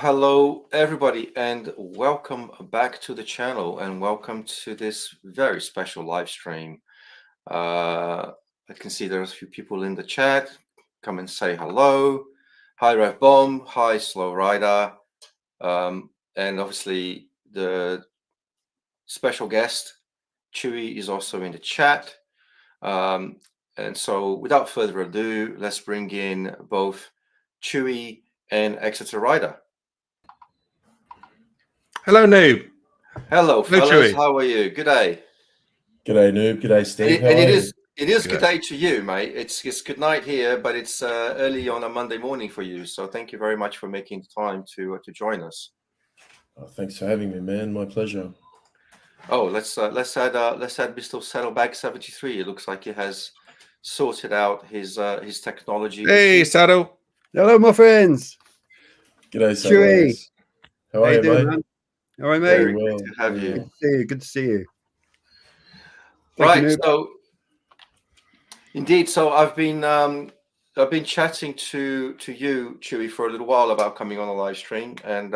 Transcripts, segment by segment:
Hello everybody, and welcome back to the channel, and welcome to this very special live stream. I can see there's a few people in the chat. Come and say hello. Hi Rev Bomb, hi Slow Rider, and obviously the special guest Chewy is also in the chat. And so without further ado, let's bring in both Chewy and Exeter Rider. Hello, Noob. Hello, fellas. How are you? Good day. Good day, Noob. Good day, Steve. And it is good day to you, mate. It's good night here, but it's early on a Monday morning for you. So thank you very much for making the time to join us. Oh, thanks for having me, man. My pleasure. Oh, let's add Mr. Saddlebag 73. It looks like he has sorted out his technology. Hey, Saddle. Hello, my friends. G'day, Chewy. How are you, doing, mate? man? All right, mate. Very well. Good to have you. Good to see you. Good to see you. Right. So, indeed. So I've been chatting to you, Chewy, for a little while about coming on a live stream, and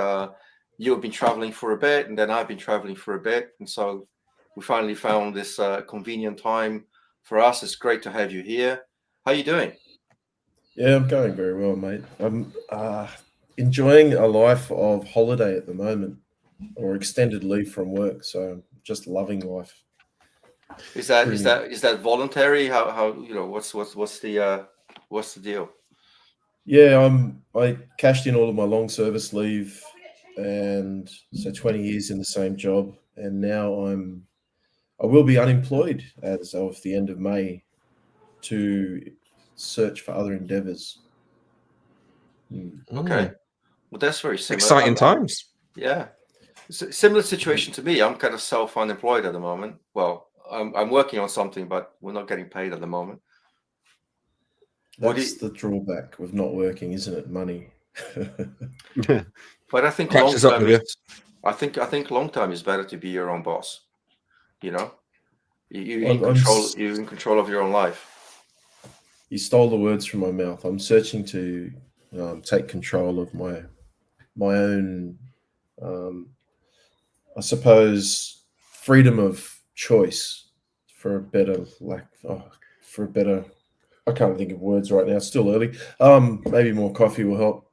you've been traveling for a bit, and then I've been traveling for a bit, and so we finally found this convenient time for us. It's great to have you here. How are you doing? Yeah, I'm going very well, mate. I'm enjoying a life of holiday at the moment, or extended leave from work. So I'm just loving life. Is that voluntary? How what's the deal? Yeah, I cashed in all of my long service leave, and so 20 years in the same job, and now I will be unemployed as of the end of May to search for other endeavors. Okay. Well, that's very similar. Exciting times. Yeah. It's a similar situation to me. I'm kind of self-unemployed at the moment. Well, I'm working on something, but we're not getting paid at the moment. That's the drawback with not working, isn't it? Money. But I think long term is better to be your own boss. You know, you're in control of your own life. You stole the words from my mouth. I'm searching to take control of my own, I suppose, freedom of choice for a better, I can't think of words right now. It's still early. Maybe more coffee will help.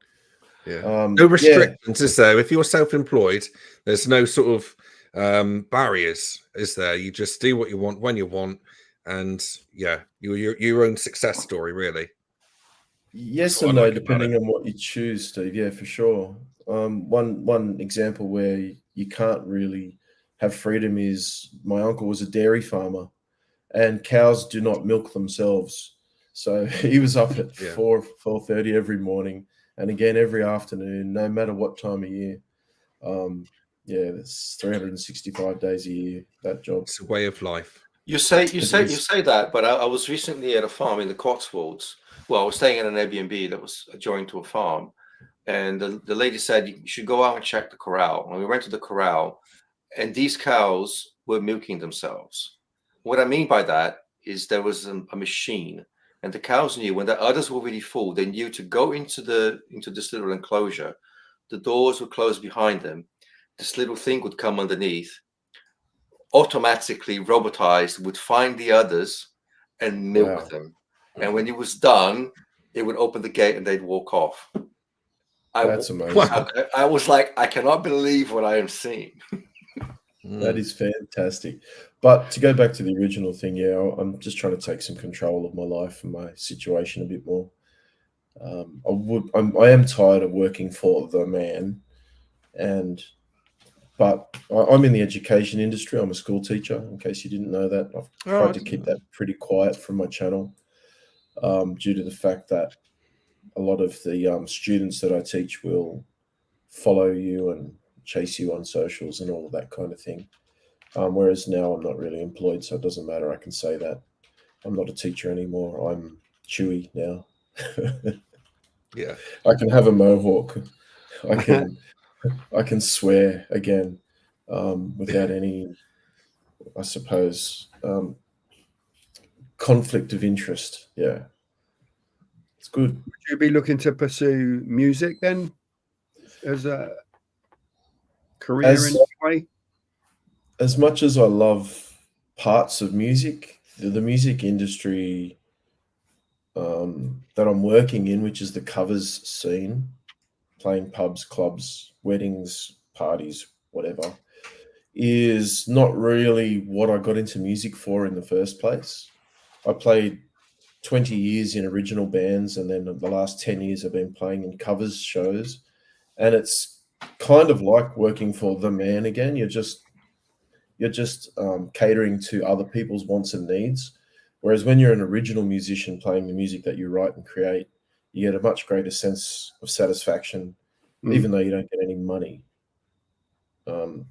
Yeah. No restrictions, is there? If you're self-employed, there's no sort of barriers, is there? You just do what you want when you want, and yeah, you're your own success story, really. Yes and no, depending on what you choose, Steve. Yeah, for sure. One example where you can't really have freedom is my uncle was a dairy farmer, and cows do not milk themselves. So he was up at 4:30 every morning, and again every afternoon, no matter what time of year. That's 365 days a year, that job. It's a way of life. You say that, but I was recently at a farm in the Cotswolds. Well, I was staying in an Airbnb that was adjoined to a farm, and the lady said you should go out and check the corral. And we went to the corral, and these cows were milking themselves. What I mean by that is there was a machine, and the cows knew when the others were really full, they knew to go into this little enclosure. The doors would close behind them. This little thing would come underneath, automatically robotized, would find the others and milk them. And when it was done, it would open the gate and they'd walk off. That's amazing. I was like, I cannot believe what I am seeing. That is fantastic. But to go back to the original thing, I'm just trying to take some control of my life and my situation a bit more. I am tired of working for the man, but I'm in the education industry. I'm a school teacher, in case you didn't know that. I've tried to keep that pretty quiet from my channel, due to the fact that a lot of the students that I teach will follow you and chase you on socials and all of that kind of thing. Whereas now I'm not really employed, so it doesn't matter. I can say that I'm not a teacher anymore. I'm Chewy now. Yeah, I can have a mohawk. I can swear again, without any, I suppose, conflict of interest. Yeah, it's good. Would you be looking to pursue music then? as a career in any way? As much as I love parts of music, the music industry that I'm working in, which is the covers scene, playing pubs, clubs, weddings, parties, whatever, is not really what I got into music for in the first place. I played 20 years in original bands, and then the last 10 years I've been playing in covers shows, and it's kind of like working for the man again. You're just catering to other people's wants and needs. Whereas when you're an original musician playing the music that you write and create, you get a much greater sense of satisfaction, even though you don't get any money.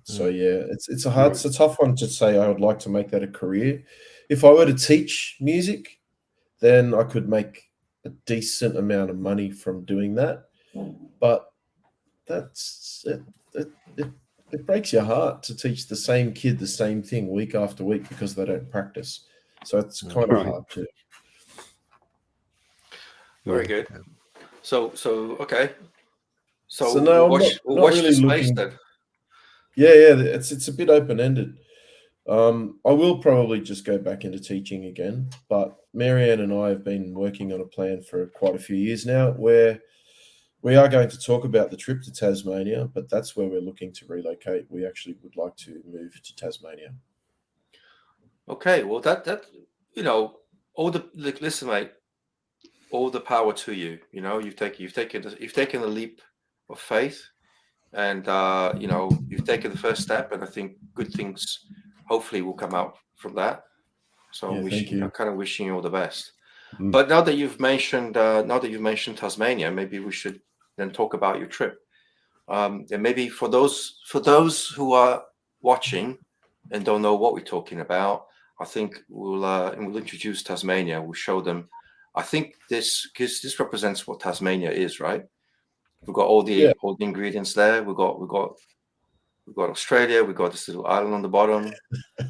So yeah, it's a tough one to say I would like to make that a career. If I were to teach music, then I could make a decent amount of money from doing that. But that's it breaks your heart to teach the same kid the same thing week after week because they don't practice. So it's kind of hard to. Very good. So okay. So no, I'm watch not the really space looking. then. Yeah, it's a bit open-ended. I will probably just go back into teaching again, but Marianne and I have been working on a plan for quite a few years now where we are going to talk about the trip to Tasmania, but that's where we're looking to relocate. We actually would like to move to Tasmania. Okay, well that listen, mate, all the power to you. You know, you've taken a leap of faith, and you've taken the first step, and I think good things hopefully will come out from that. So I'm kind of wishing you all the best. But now that you've mentioned Tasmania, maybe we should then talk about your trip. And maybe for those who are watching and don't know what we're talking about, I think we'll introduce Tasmania. We'll show them. I think this represents what Tasmania is, right? We've got all the ingredients there. We've got Australia. We've got this little island on the bottom.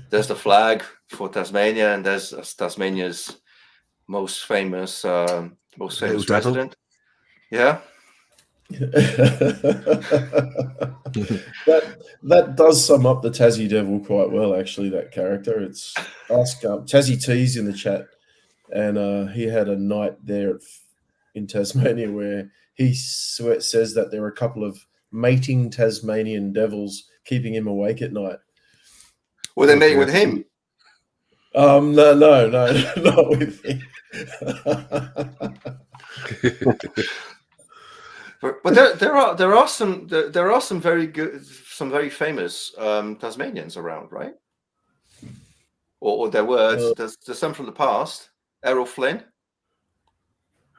There's the flag for Tasmania, and there's Tasmania's most famous resident. Yeah. that does sum up the Tassie Devil quite well, actually. That character. It's ask Tassie T's in the chat, and he had a night there in Tasmania where he says that there are a couple of mating Tasmanian devils keeping him awake at night. Were they mating with him? No, not with him. But there are some very good, some very famous Tasmanians around, right? Or there were. There's some from the past. Errol Flynn.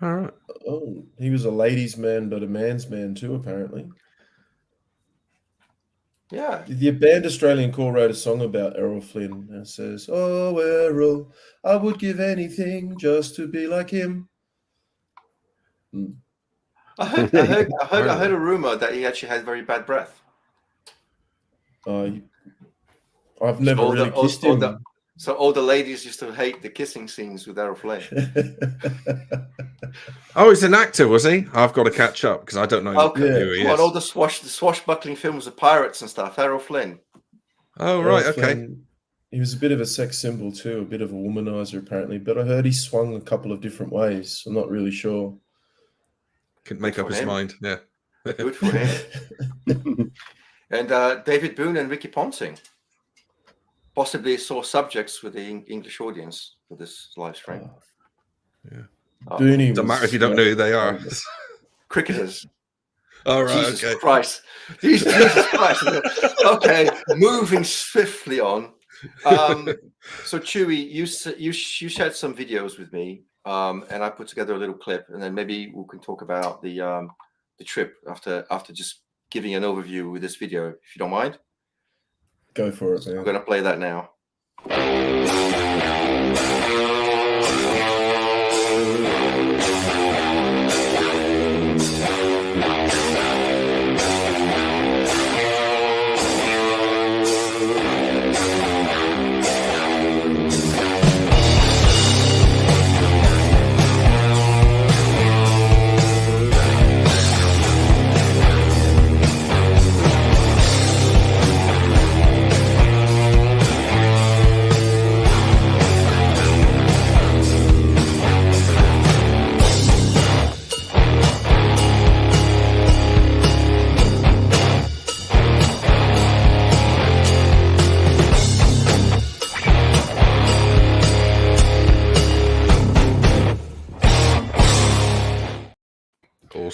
All right. Oh, he was a ladies' man, but a man's man too, apparently. Yeah. The band Australian Core wrote a song about Errol Flynn and says, "Oh, Errol, I would give anything just to be like him." I heard a rumor that he actually had very bad breath. I've never really kissed him. So all the ladies used to hate the kissing scenes with Errol Flynn. Oh, he's an actor, was he? I've got to catch up because I don't know who he is. All the swashbuckling films of pirates and stuff. Errol Flynn. Oh, right, okay. He was a bit of a sex symbol too, a bit of a womanizer apparently. But I heard he swung a couple of different ways. I'm not really sure. Couldn't make up his mind. Yeah. Good for him. And David Boone and Ricky Ponting possibly saw subjects with the English audience for this live stream. Booney doesn't matter if you don't know who they are. Cricketers. All right. Jesus Christ. Jesus Christ. Okay, moving swiftly on. So Chewy, you shared some videos with me, and I put together a little clip, and then maybe we can talk about the trip after just giving an overview with this video, if you don't mind. Go for it, man. I'm going to play that now.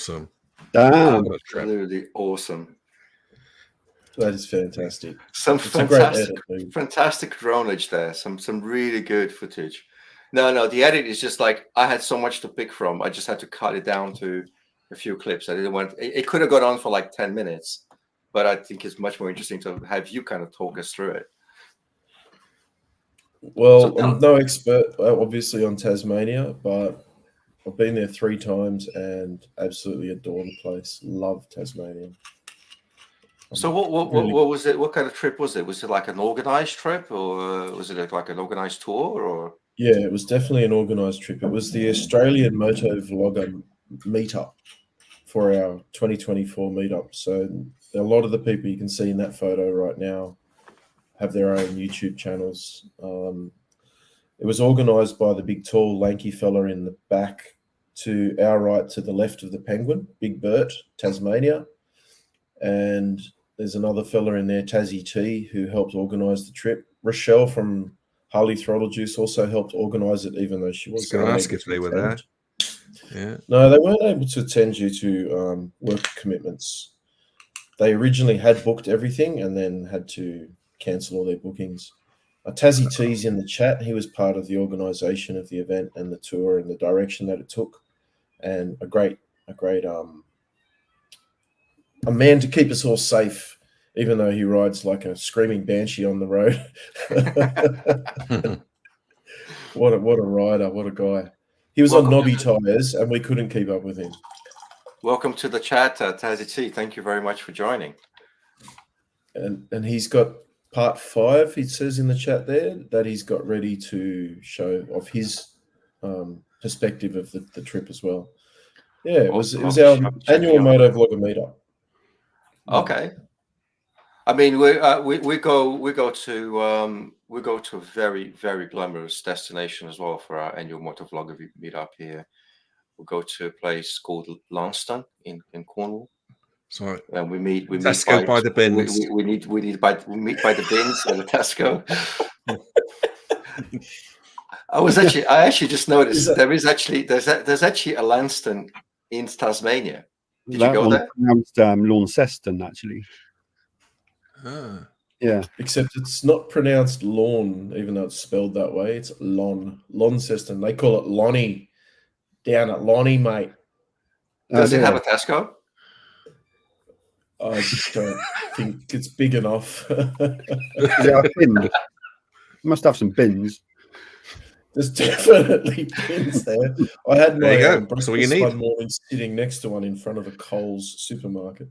awesome. Damn. Absolutely awesome. That is fantastic. Some It's a great edit, fantastic dronage there. Some really good footage. No, the edit is just like I had so much to pick from. I just had to cut it down to a few clips. I didn't want it could have gone on for like 10 minutes, but I think it's much more interesting to have you kind of talk us through it. Well, I'm no expert, obviously, on Tasmania, but I've been there 3 times and absolutely adore the place. Love Tasmania. So what was it? What kind of trip was it? Was it like an organized trip, or was it like an organized tour? Or yeah, it was definitely an organized trip. It was the Australian Motovlogger meetup for our 2024 meetup. So a lot of the people you can see in that photo right now have their own YouTube channels. It was organized by the big, tall, lanky fella in the back to our right, to the left of the penguin, Big Bert, Tasmania. And there's another fella in there, Tassie T, who helped organize the trip. Rochelle from Harley Throttle Juice also helped organize it, even though she was going to ask if they were there. Yeah. No, they weren't able to attend due to work commitments. They originally had booked everything and then had to cancel all their bookings. Tassie T's in the chat. He was part of the organization of the event and the tour and the direction that it took, and a great a man to keep us all safe, even though he rides like a screaming banshee on the road. What a rider, what a guy. He was on knobby tires and we couldn't keep up with him. Welcome to the chat, Tassie T. Thank you very much for joining. And he's got part 5, it says in the chat there, that he's got ready to show of his perspective of the trip as well. Yeah, it was our annual Motovlogger meetup. Okay. I mean, we go to a very, very glamorous destination as well for our annual Motovlogger meetup here. We go to a place called Launceston in Cornwall. Sorry. And we meet Tesco by the bins. We meet by the bins at the Tesco. I actually just noticed there's actually a Launceston in Tasmania. Did you go there? Pronounced Launceston, actually. Ah. Yeah. Except it's not pronounced lawn, even though it's spelled that way. It's Launceston. They call it Lonnie down at Lonnie, mate. Does it have a Tesco? I don't think it's big enough. It must have some bins. There's definitely bins there. I had my breakfast one morning sitting next to one in front of a Coles supermarket.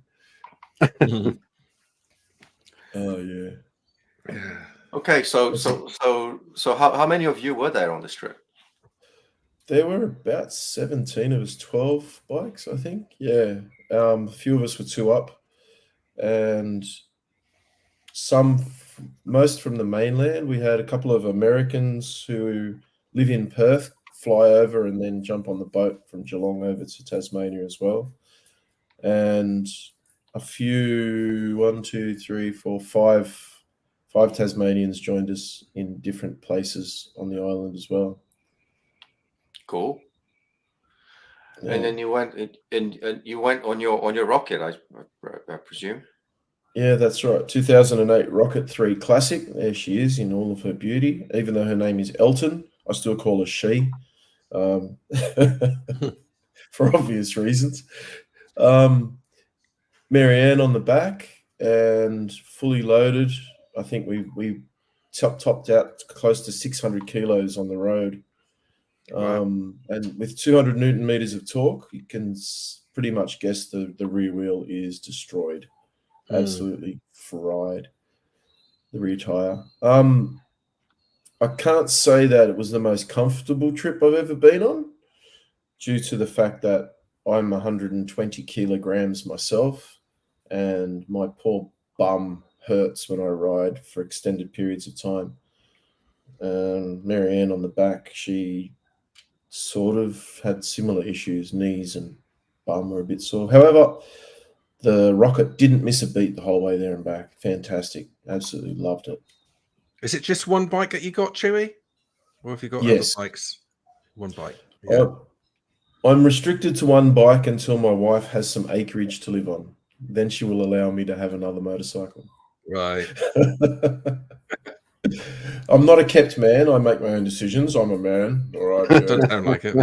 Oh yeah. Okay, so how many of you were there on this trip? There were about 17 of us, 12 bikes, I think. Yeah. A few of us were 2 up, and most from the mainland. We had a couple of Americans who live in Perth, fly over and then jump on the boat from Geelong over to Tasmania as well. And a few, 1, 2, 3, 4, 5 Tasmanians joined us in different places on the island as well. Cool. Yeah. And then you went on your rocket, I presume. Yeah, that's right. 2008 Rocket 3 Classic. There she is in all of her beauty. Even though her name is Elton, I still call her she, for obvious reasons. Marianne on the back and fully loaded. I think we topped out close to 600 kilos on the road. And with 200 Newton meters of torque, you can pretty much guess the rear wheel is destroyed. Absolutely fried, the rear tire. I can't say that it was the most comfortable trip I've ever been on, due to the fact that I'm 120 kilograms myself, and my poor bum hurts when I ride for extended periods of time. Marianne on the back, she sort of had similar issues. Knees and bum were a bit sore. However, the Rocket didn't miss a beat the whole way there and back. Fantastic. Absolutely loved it. Is it just one bike that you got, Chewy? Or have you got other bikes? One bike. Yeah. I'm restricted to one bike until my wife has some acreage to live on. Then she will allow me to have another motorcycle. Right. I'm not a kept man. I make my own decisions. I'm a man. All right. Yeah. Doesn't sound like it.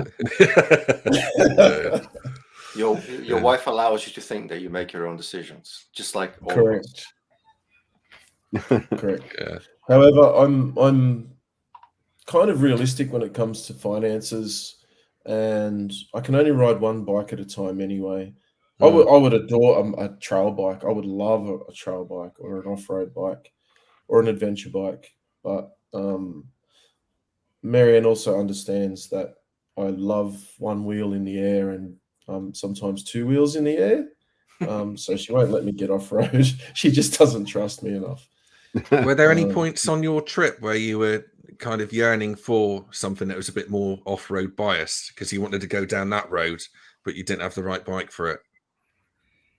Your wife allows you to think that you make your own decisions, just like all Correct. of us. Correct. Yeah. However, I'm kind of realistic when it comes to finances, and I can only ride one bike at a time anyway. I would adore a trail bike. I would love a trail bike or an off-road bike or an adventure bike. But Marianne also understands that I love one wheel in the air and sometimes two wheels in the air. So she won't let me get off-road. She just doesn't trust me enough. Were there any points on your trip where you were kind of yearning for something that was a bit more off-road biased because you wanted to go down that road, but you didn't have the right bike for it?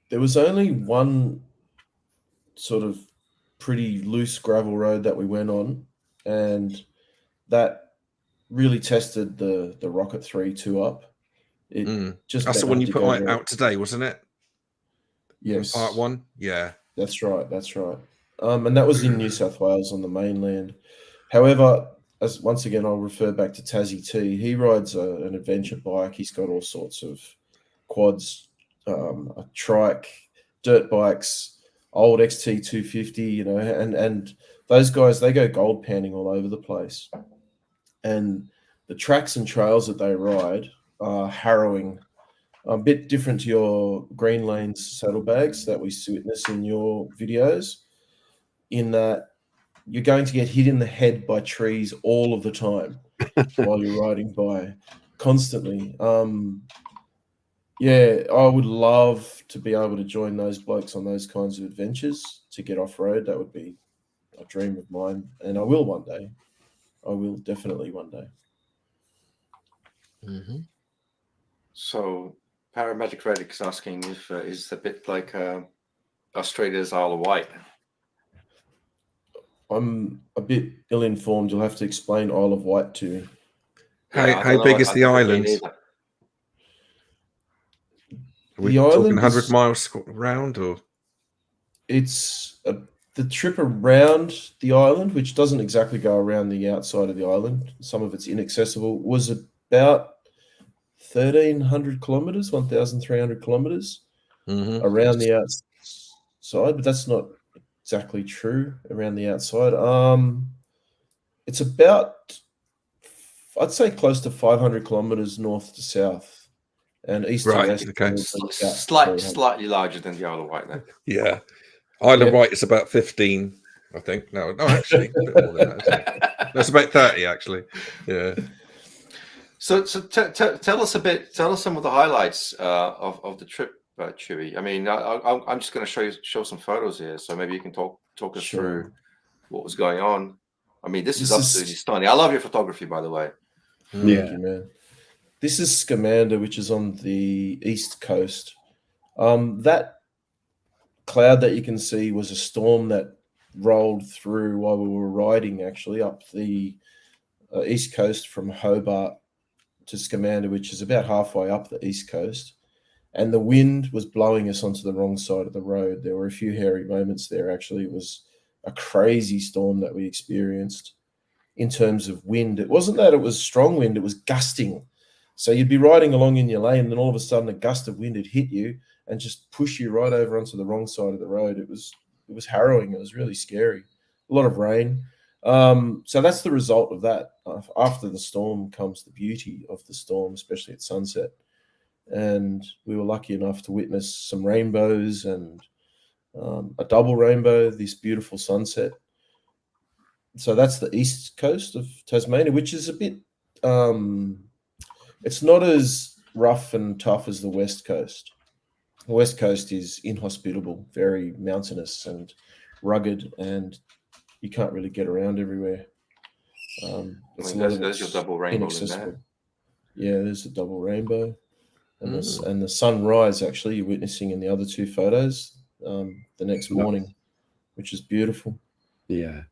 There was only one sort of pretty loose gravel road that we went on, and that really tested the Rocket 3 up. It just that's the one you put out today, wasn't it? Yes. From part 1? Yeah. That's right. That's right. And that was in New South Wales on the mainland. However, as once again, I'll refer back to Tassie T. He rides an adventure bike. He's got all sorts of quads, a trike, dirt bikes, old XT250, and those guys, they go gold panning all over the place. And the tracks and trails that they ride are harrowing. A bit different to your Green Lanes saddlebags that we witness in your videos, in that you're going to get hit in the head by trees all of the time while you're riding by, constantly. Yeah, I would love to be able to join those blokes on those kinds of adventures to get off-road. That would be a dream of mine, and I will one day. I will definitely one day. Mm-hmm. So Paramedic Reddick is asking if is a bit like Australia's Isle of Wight. I'm a bit ill-informed. You'll have to explain Isle of Wight to me. How big is the island? Are we talking 100 miles round, or? It's the trip around the island, which doesn't exactly go around the outside of the island. Some of it's inaccessible. Was about 1,300 kilometers, 1,300 kilometers around the outside, but that's not exactly true. Around the outside, it's about, I'd say, close to 500 kilometers north to south, and east to west. Okay. Slightly larger than the Isle of Wight, then. Yeah, Isle of Wight is about 15, I think. No, actually, a bit more than that, isn't it? That's about 30, actually. Yeah. So tell us a bit. Tell us some of the highlights of the trip, Chewie. I mean, I'm just going to show some photos here, so maybe you can talk us through what was going on. I mean, this is absolutely stunning. I love your photography, by the way. Thank you, man. This is Scamander, which is on the east coast. That cloud that you can see was a storm that rolled through while we were riding, actually, up the east coast from Hobart to Scamander, which is about halfway up the east coast. And the wind was blowing us onto the wrong side of the road. There were a few hairy moments there, actually. It was a crazy storm that we experienced in terms of wind. It wasn't that it was strong wind, it was gusting. So you'd be riding along in your lane, and then all of a sudden a gust of wind would hit you and just push you right over onto the wrong side of the road. It was harrowing. It was really scary. A lot of rain. So that's the result of that. After the storm comes the beauty of the storm, especially at sunset. And we were lucky enough to witness some rainbows and a double rainbow, this beautiful sunset. So that's the east coast of Tasmania, which is a bit, it's not as rough and tough as the west coast. The west coast is inhospitable, very mountainous and rugged, and you can't really get around everywhere. There's your double rainbow in there. Yeah, there's a double rainbow. And the sunrise, actually, you're witnessing in the other two photos the next morning, which is beautiful. Yeah.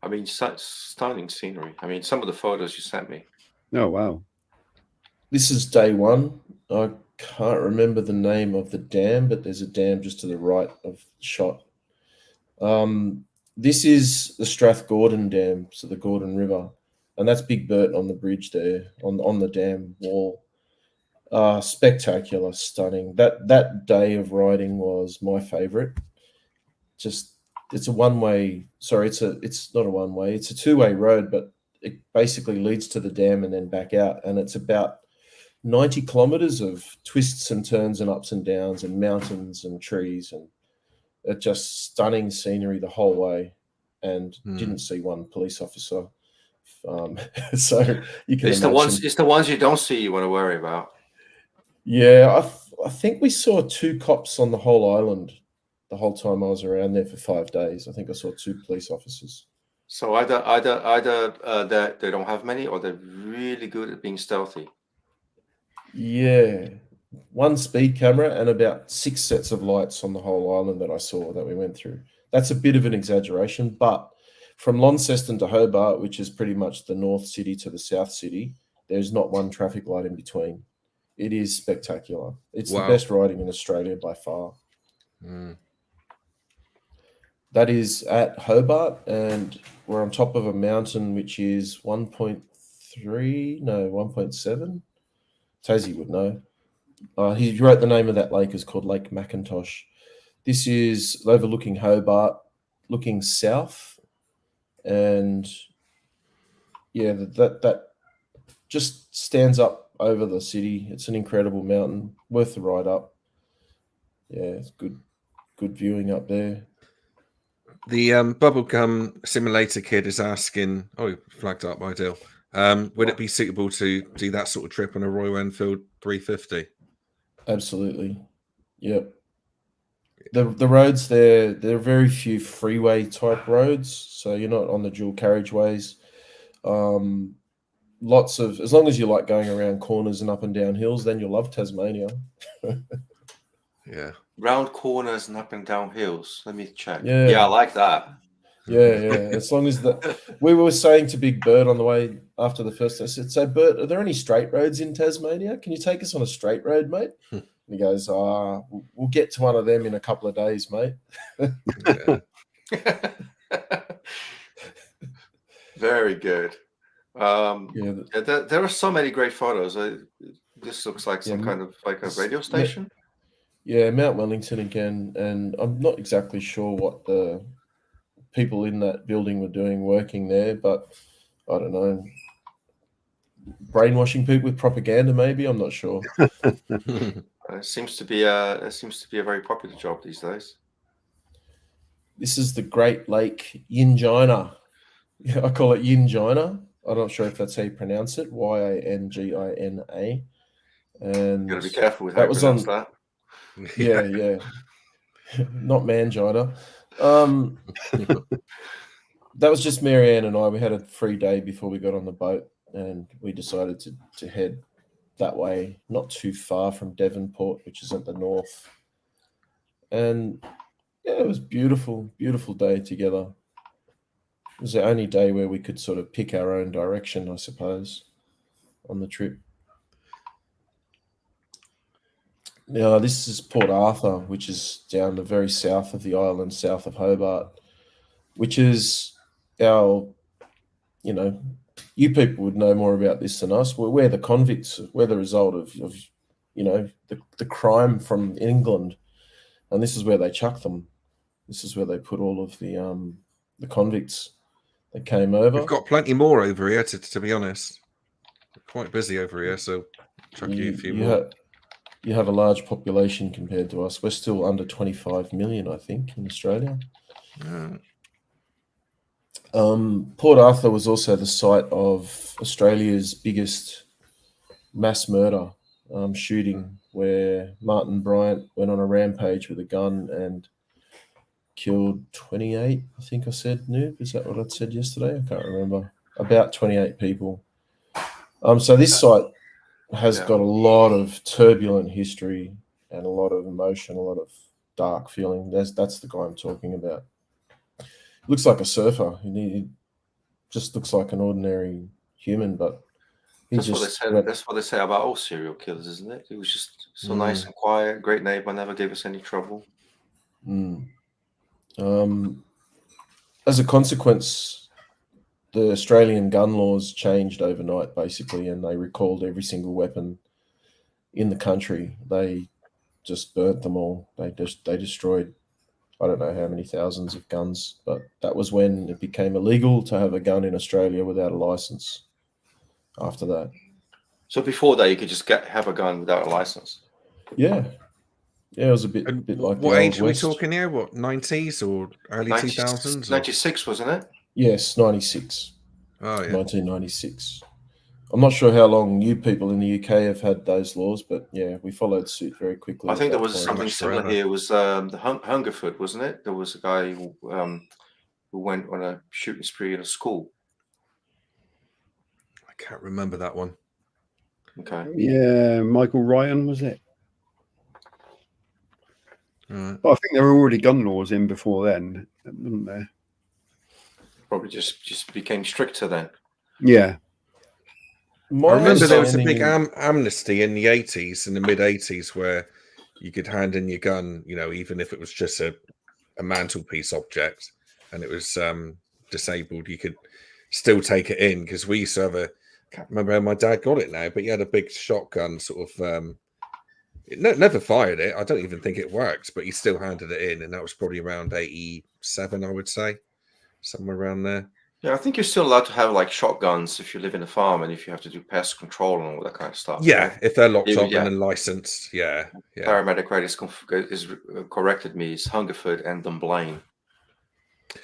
I mean, stunning scenery. I mean, some of the photos you sent me. Oh, wow. This is day one. I can't remember the name of the dam, but there's a dam just to the right of the shot. This is the Strathgordon Dam, so the Gordon River, and that's Big Bert on the bridge there, on the dam wall. Spectacular, stunning. That day of riding was my favorite. It's a one-way. Sorry, it's not a one-way. It's a two-way road, but it basically leads to the dam and then back out, and it's about 90 kilometers of twists and turns and ups and downs and mountains and trees, and just stunning scenery the whole way, and didn't see one police officer. So you can imagine. It's the ones you don't see you want to worry about. Yeah, I think we saw 2 cops on the whole island the whole time I was around there for 5 days. I think I saw 2 police officers. So either they don't have many, or they're really good at being stealthy. Yeah, 1 speed camera and about 6 sets of lights on the whole island that I saw that we went through. That's a bit of an exaggeration, but from Launceston to Hobart, which is pretty much the north city to the south city, there's not 1 traffic light in between. It is spectacular. It's the best riding in Australia by far. That is at Hobart, and we're on top of a mountain which is 1.7. Tassie would know. He wrote the name of that lake is called Lake Macintosh. This is overlooking Hobart, looking south, and yeah, that just stands up over the city. It's an incredible mountain, worth the ride up. Yeah, it's good viewing up there. The bubblegum simulator kid is asking, flagged up by Dill. Would it be suitable to do that sort of trip on a Royal Enfield 350? Absolutely. Yep. The roads there are very few freeway type roads, so you're not on the dual carriageways. Lots of, as long as you like going around corners and up and down hills, then you'll love Tasmania. Yeah. Round corners and up and down hills. Let me check. Yeah, I like that. Yeah. As long as we were saying to Big Bird on the way after the first, I said, "So Bert, are there any straight roads in Tasmania? Can you take us on a straight road, mate?" And he goes, we'll get to one of them in a couple of days, mate." Very good. There are so many great photos. This looks like some kind of like a radio station. Yeah, Mount Wellington again, and I'm not exactly sure what the people in that building were doing working there, but I don't know, brainwashing people with propaganda, maybe. I'm not sure. It seems to be a very popular job these days. This is the Great Lake Yingina. I call it Yingina. I'm not sure if that's how you pronounce it. Yangina. And you gotta be careful with how you pronounce that. Yeah. Not mangina. That was just Marianne and I. We had a free day before we got on the boat, and we decided to head that way, not too far from Devonport, which is at the north. And yeah, it was beautiful day together. It was the only day where we could sort of pick our own direction, I suppose, on the trip. Now, this is Port Arthur, which is down the very south of the island, south of Hobart, which is our, you people would know more about this than us. We're the convicts. We're the result of the crime from England, and this is where they chuck them. This is where they put all of the convicts that came over. We've got plenty more over here, to be honest. We're quite busy over here, so chuck you a few more. You have a large population compared to us. We're still under 25 million, I think, in Australia. Yeah. Port Arthur was also the site of Australia's biggest mass murder shooting, where Martin Bryant went on a rampage with a gun and killed 28, I think I said, Noob. Is that what I said yesterday? I can't remember. About 28 people. So this site has got a lot of turbulent history and a lot of emotion, a lot of dark feeling. That's the guy I'm talking about. Looks like a surfer. He just looks like an ordinary human, but That's what they said. That's what they say about all serial killers, isn't it? He was just so nice and quiet, great neighbor, never gave us any trouble. As a consequence, the Australian gun laws changed overnight, basically, and they recalled every single weapon in the country. They just burnt them all. They destroyed, I don't know how many thousands of guns, but that was when it became illegal to have a gun in Australia without a license. After that, so before that, you could just have a gun without a license. Yeah, it was a bit like what age are we West. talking here? What, 90s or early 2000s? 96, wasn't it? Yes, 96. Oh yeah, 1996. I'm not sure how long you people in the UK have had those laws, but yeah, we followed suit very quickly. I think there was something similar here. It was the Hungerford, wasn't it? There was a guy who went on a shooting spree at a school. I can't remember that one. Okay. Yeah, Michael Ryan, was it? Right. Well, I think there were already gun laws in before then, wasn't there? Probably just became stricter then. Yeah. I remember there was a big amnesty in the 80s, in the mid 80s, where you could hand in your gun, you know, even if it was just a mantelpiece object and it was disabled, you could still take it in, because we used to have I can't remember how my dad got it now, but he had a big shotgun sort of, it never fired it. I don't even think it worked, but he still handed it in, and that was probably around 87, I would say, somewhere around there. Yeah, I think you're still allowed to have like shotguns if you live in a farm and if you have to do pest control and all that kind of stuff. Yeah, right? if they're locked up and licensed. Yeah. Paramedic rate is corrected me. It's Hungerford and Dunblane.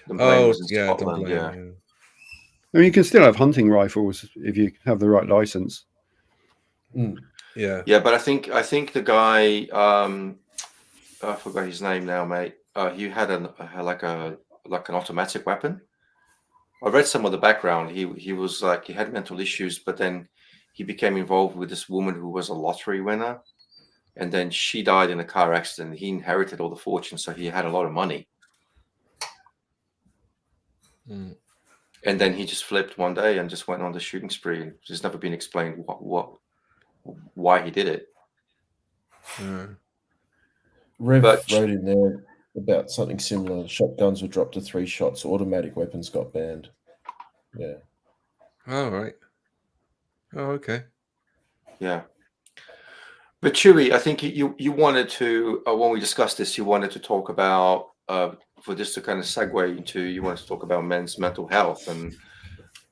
Oh, was in Scotland, Dunblane, I mean, you can still have hunting rifles if you have the right license. Yeah. Yeah, but I think the guy, I forgot his name now, mate. He had like an automatic weapon. I read some of the background. He was like, he had mental issues, but then he became involved with this woman who was a lottery winner, and then she died in a car accident. He inherited all the fortune, so he had a lot of money. And then he just flipped one day and just went on the shooting spree, and it's never been explained why he did it. Rev wrote in there about something similar. Shotguns were dropped to 3 shots. Automatic weapons got banned. Yeah. Oh, right. Oh, okay. Yeah. But Chewie, I think you wanted to, when we discussed this, you wanted to talk about, for this to kind of segue into, you wanted to talk about men's mental health. And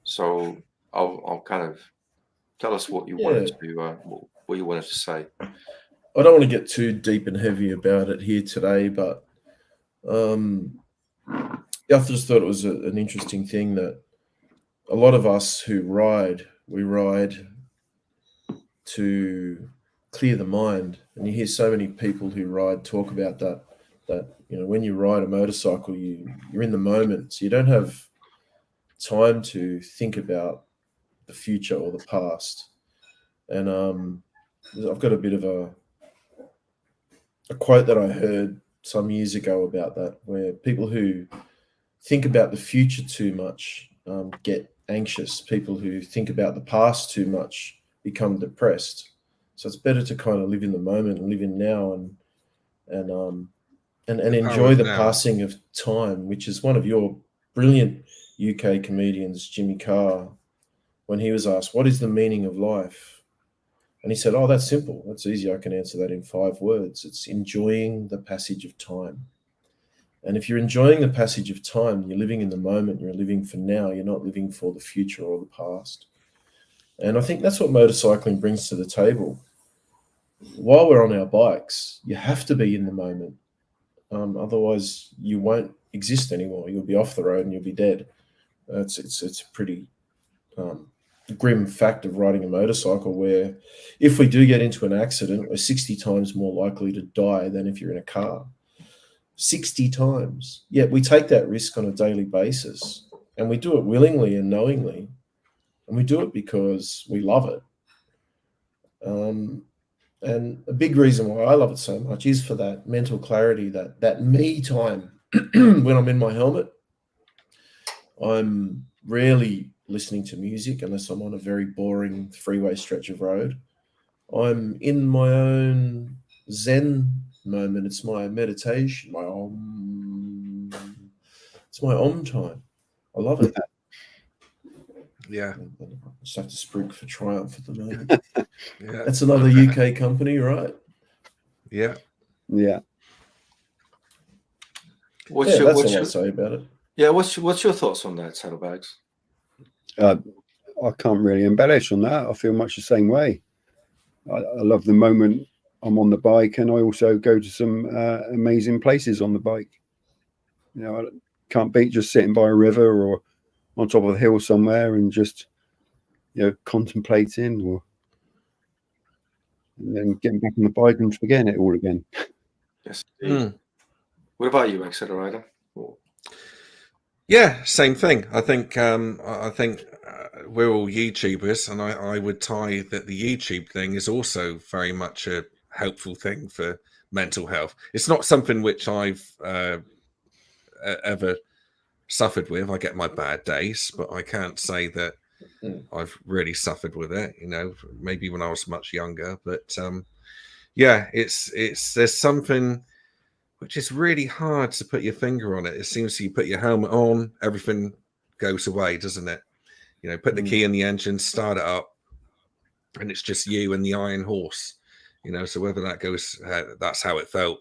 so I'll kind of tell us what you wanted to say. I don't want to get too deep and heavy about it here today, but I just thought it was an interesting thing that a lot of us who ride, we ride to clear the mind. And you hear so many people who ride talk about that you know, when you ride a motorcycle, you're in the moment, so you don't have time to think about the future or the past. And I've got a bit of a quote that I heard some years ago about that, where people who think about the future too much get anxious. People who think about the past too much become depressed. So it's better to kind of live in the moment and live in now and enjoy the passing of time, which is one of your brilliant UK comedians, Jimmy Carr, when he was asked, what is the meaning of life? And he said, oh, that's simple. That's easy. I can answer that in 5 words. It's enjoying the passage of time. And if you're enjoying the passage of time, you're living in the moment, you're living for now, you're not living for the future or the past. And I think that's what motorcycling brings to the table. While we're on our bikes, you have to be in the moment. Otherwise, you won't exist anymore. You'll be off the road and you'll be dead. It's a pretty grim fact of riding a motorcycle, where if we do get into an accident, we're 60 times more likely to die than if you're in a car. 60 times. Yet we take that risk on a daily basis, and we do it willingly and knowingly, and we do it because we love it. And a big reason why I love it so much is for that mental clarity, that me time. When I'm in my helmet, I'm rarely listening to music unless I'm on a very boring freeway stretch of road. I'm in my own Zen moment. It's my meditation, it's my Om time. I love it. Yeah. I just have to sprig for Triumph at the moment. Yeah. That's another UK company, right? Yeah. Yeah. That's all I'll say about it. Yeah, what's your thoughts on that, Saddlebags? I can't really embellish on that. I feel much the same way. I love the moment I'm on the bike, and I also go to some amazing places on the bike. You know, I can't beat just sitting by a river or on top of a hill somewhere and just, you know, contemplating, or and then getting back on the bike and forgetting it all again. Yes. What about you, Accelerator? Yeah, same thing. I think we're all YouTubers, and I would tie that the YouTube thing is also very much a helpful thing for mental health. It's not something which I've ever suffered with. I get my bad days, but I can't say that I've really suffered with it. You know, maybe when I was much younger, but yeah, there's something which is really hard to put your finger on it. It seems you put your helmet on, everything goes away, doesn't it? You know, put the key in the engine, start it up, and it's just you and the iron horse. You know, so whether that goes, that's how it felt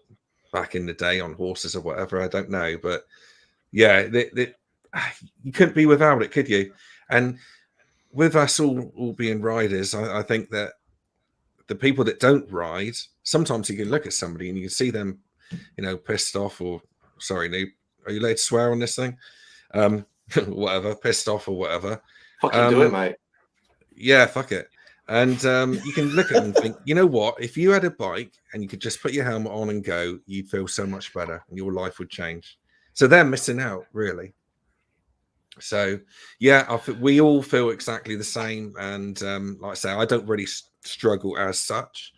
back in the day on horses or whatever, I don't know. But yeah, you couldn't be without it, could you? And with us all being riders, I think that the people that don't ride, sometimes you can look at somebody and you can see them, you know, pissed off, or sorry, Noob, are you allowed to swear on this thing? Whatever, pissed off or whatever. Fucking do it, mate. Yeah, fuck it. And you can look at them and think, you know what? If you had a bike and you could just put your helmet on and go, you'd feel so much better and your life would change. So they're missing out, really. So, yeah, we all feel exactly the same. And like I say, I don't really struggle as such.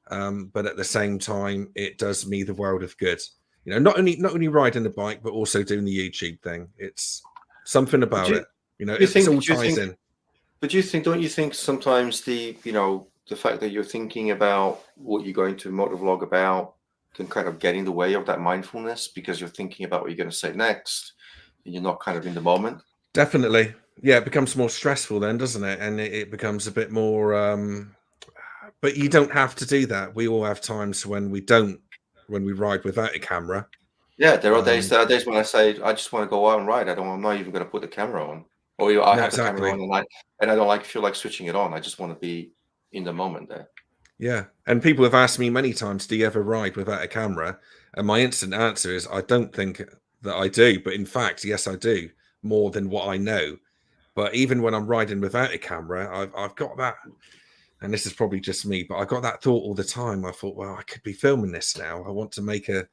But at the same time, it does me the world of good. You know, not only riding the bike, but also doing the YouTube thing. It's something about it. You know, it all ties in. But don't you think sometimes the fact that you're thinking about what you're going to motovlog about can kind of get in the way of that mindfulness, because you're thinking about what you're going to say next and you're not kind of in the moment? Definitely. Yeah, it becomes more stressful then, doesn't it? And it becomes a bit more but you don't have to do that. We all have times when we ride without a camera. Yeah, there are days when I say I just want to go out and ride. I'm not even going to put the camera on, or I have the camera on and I don't feel like switching it on. I just want to be in the moment there. Yeah, and people have asked me many times, do you ever ride without a camera? And my instant answer is I don't think that I do, but in fact, yes, I do, more than what I know. But even when I'm riding without a camera, I've got that. And this is probably just me, but I got that thought all the time. I thought, well, I could be filming this now. I want to make a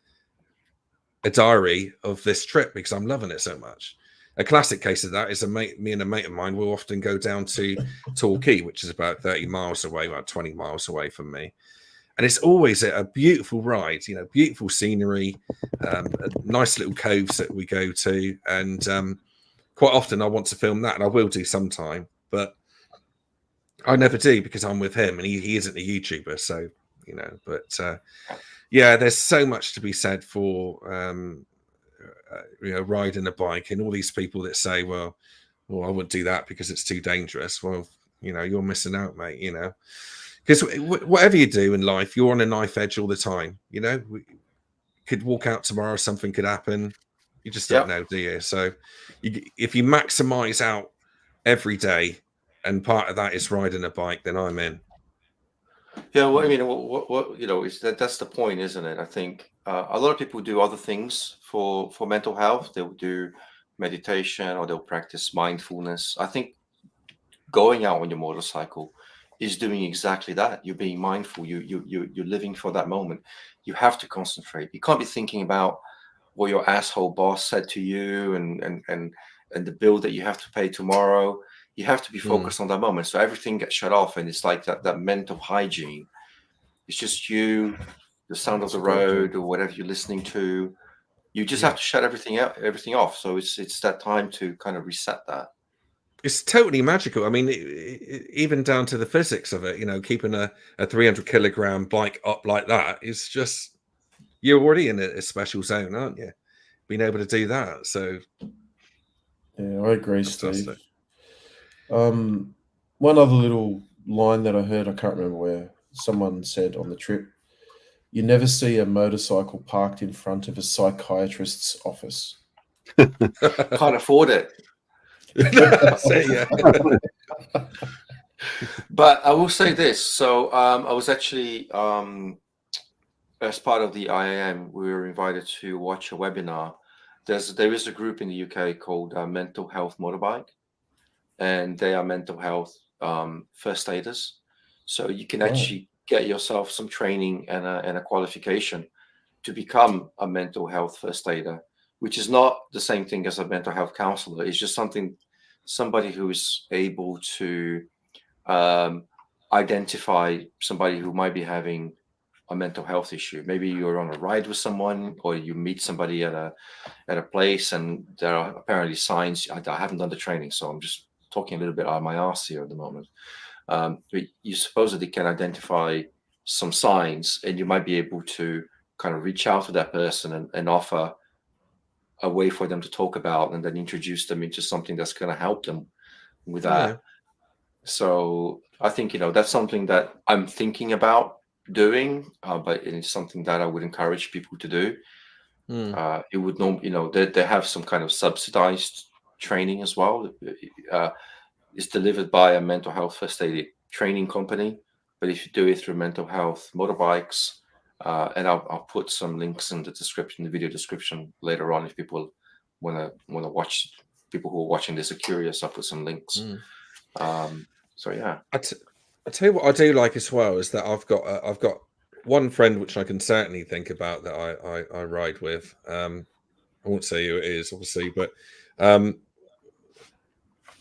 diary of this trip because I'm loving it so much. A classic case of that is me and a mate of mine will often go down to Torquay, which is about 30 miles away, about 20 miles away from me. And it's always a beautiful ride, you know, beautiful scenery, nice little coves that we go to. And quite often I want to film that, and I will do sometime, but I never do because I'm with him and he isn't a YouTuber. So, you know, but yeah, there's so much to be said for, you know, riding a bike, and all these people that say, well, I wouldn't do that because it's too dangerous. Well, you know, you're missing out, mate, you know, because whatever you do in life, you're on a knife edge all the time. You know, we could walk out tomorrow, something could happen. You just don't know, do you? So if you maximize out every day, and part of that is riding a bike, then I'm in. Yeah, well, I mean, what you know, is that's the point, isn't it? I think a lot of people do other things for mental health. They'll do meditation or they'll practice mindfulness. I think going out on your motorcycle is doing exactly that. You're being mindful. You're living for that moment. You have to concentrate. You can't be thinking about what your asshole boss said to you and the bill that you have to pay tomorrow. You have to be focused on that moment. So everything gets shut off, and it's like that mental hygiene. It's just you, the sound of the road or whatever you're listening to. You just have to shut everything off. So it's that time to kind of reset that. It's totally magical. I mean, even down to the physics of it, keeping a 300 kilogram bike up like that is just, you're already in a special zone, aren't you? Being able to do that. So, yeah, I agree, fantastic. Steve. One other little line that I heard, I can't remember where, someone said on the trip, you never see a motorcycle parked in front of a psychiatrist's office. Can't afford it. Yeah. But I will say this. So I was actually, as part of the IAM, we were invited to watch a webinar. There is a group in the UK called Mental Health Motorbike, and they are mental health first aiders. So you can actually get yourself some training and a qualification to become a mental health first aider, which is not the same thing as a mental health counselor. It's just somebody who is able to identify somebody who might be having a mental health issue. Maybe you're on a ride with someone, or you meet somebody at a place, and there are apparently signs. I haven't done the training, so I'm just talking a little bit out of my arse here at the moment. But you supposedly can identify some signs, and you might be able to kind of reach out to that person and offer a way for them to talk about, and then introduce them into something that's going to help them with that. Yeah. So I think, that's something that I'm thinking about doing, but it's something that I would encourage people to do. It would they have some kind of subsidized training as well. It's delivered by a mental health first aid training company, but if you do it through Mental Health Motorbikes, and I'll put some links in the description, the video description later on, if people want to watch. People who are watching this are curious, I'll put some links. So yeah, I tell you what I do like as well is that I've got one friend which I can certainly think about that I ride with. I won't say who it is, obviously, but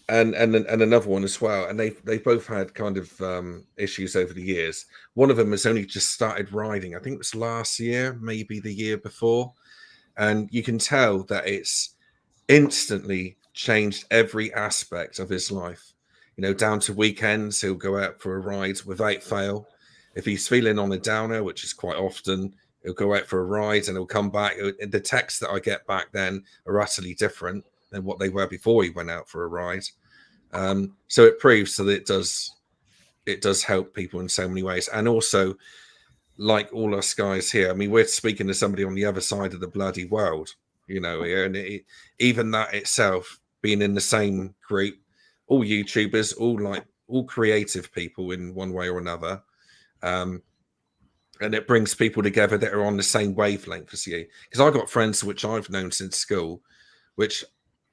and another one as well. And they both had kind of issues over the years. One of them has only just started riding. I think it was last year, maybe the year before, and you can tell that it's instantly changed every aspect of his life. Down to weekends, he'll go out for a ride without fail. If he's feeling on a downer, which is quite often, he'll go out for a ride and he'll come back. The texts that I get back then are utterly different than what they were before he went out for a ride. So it proves that it does help people in so many ways. And also, like all us guys here, I mean, we're speaking to somebody on the other side of the bloody world, here, and even that itself, being in the same group, all YouTubers, all creative people in one way or another, and it brings people together that are on the same wavelength as you. Because I've got friends which I've known since school, which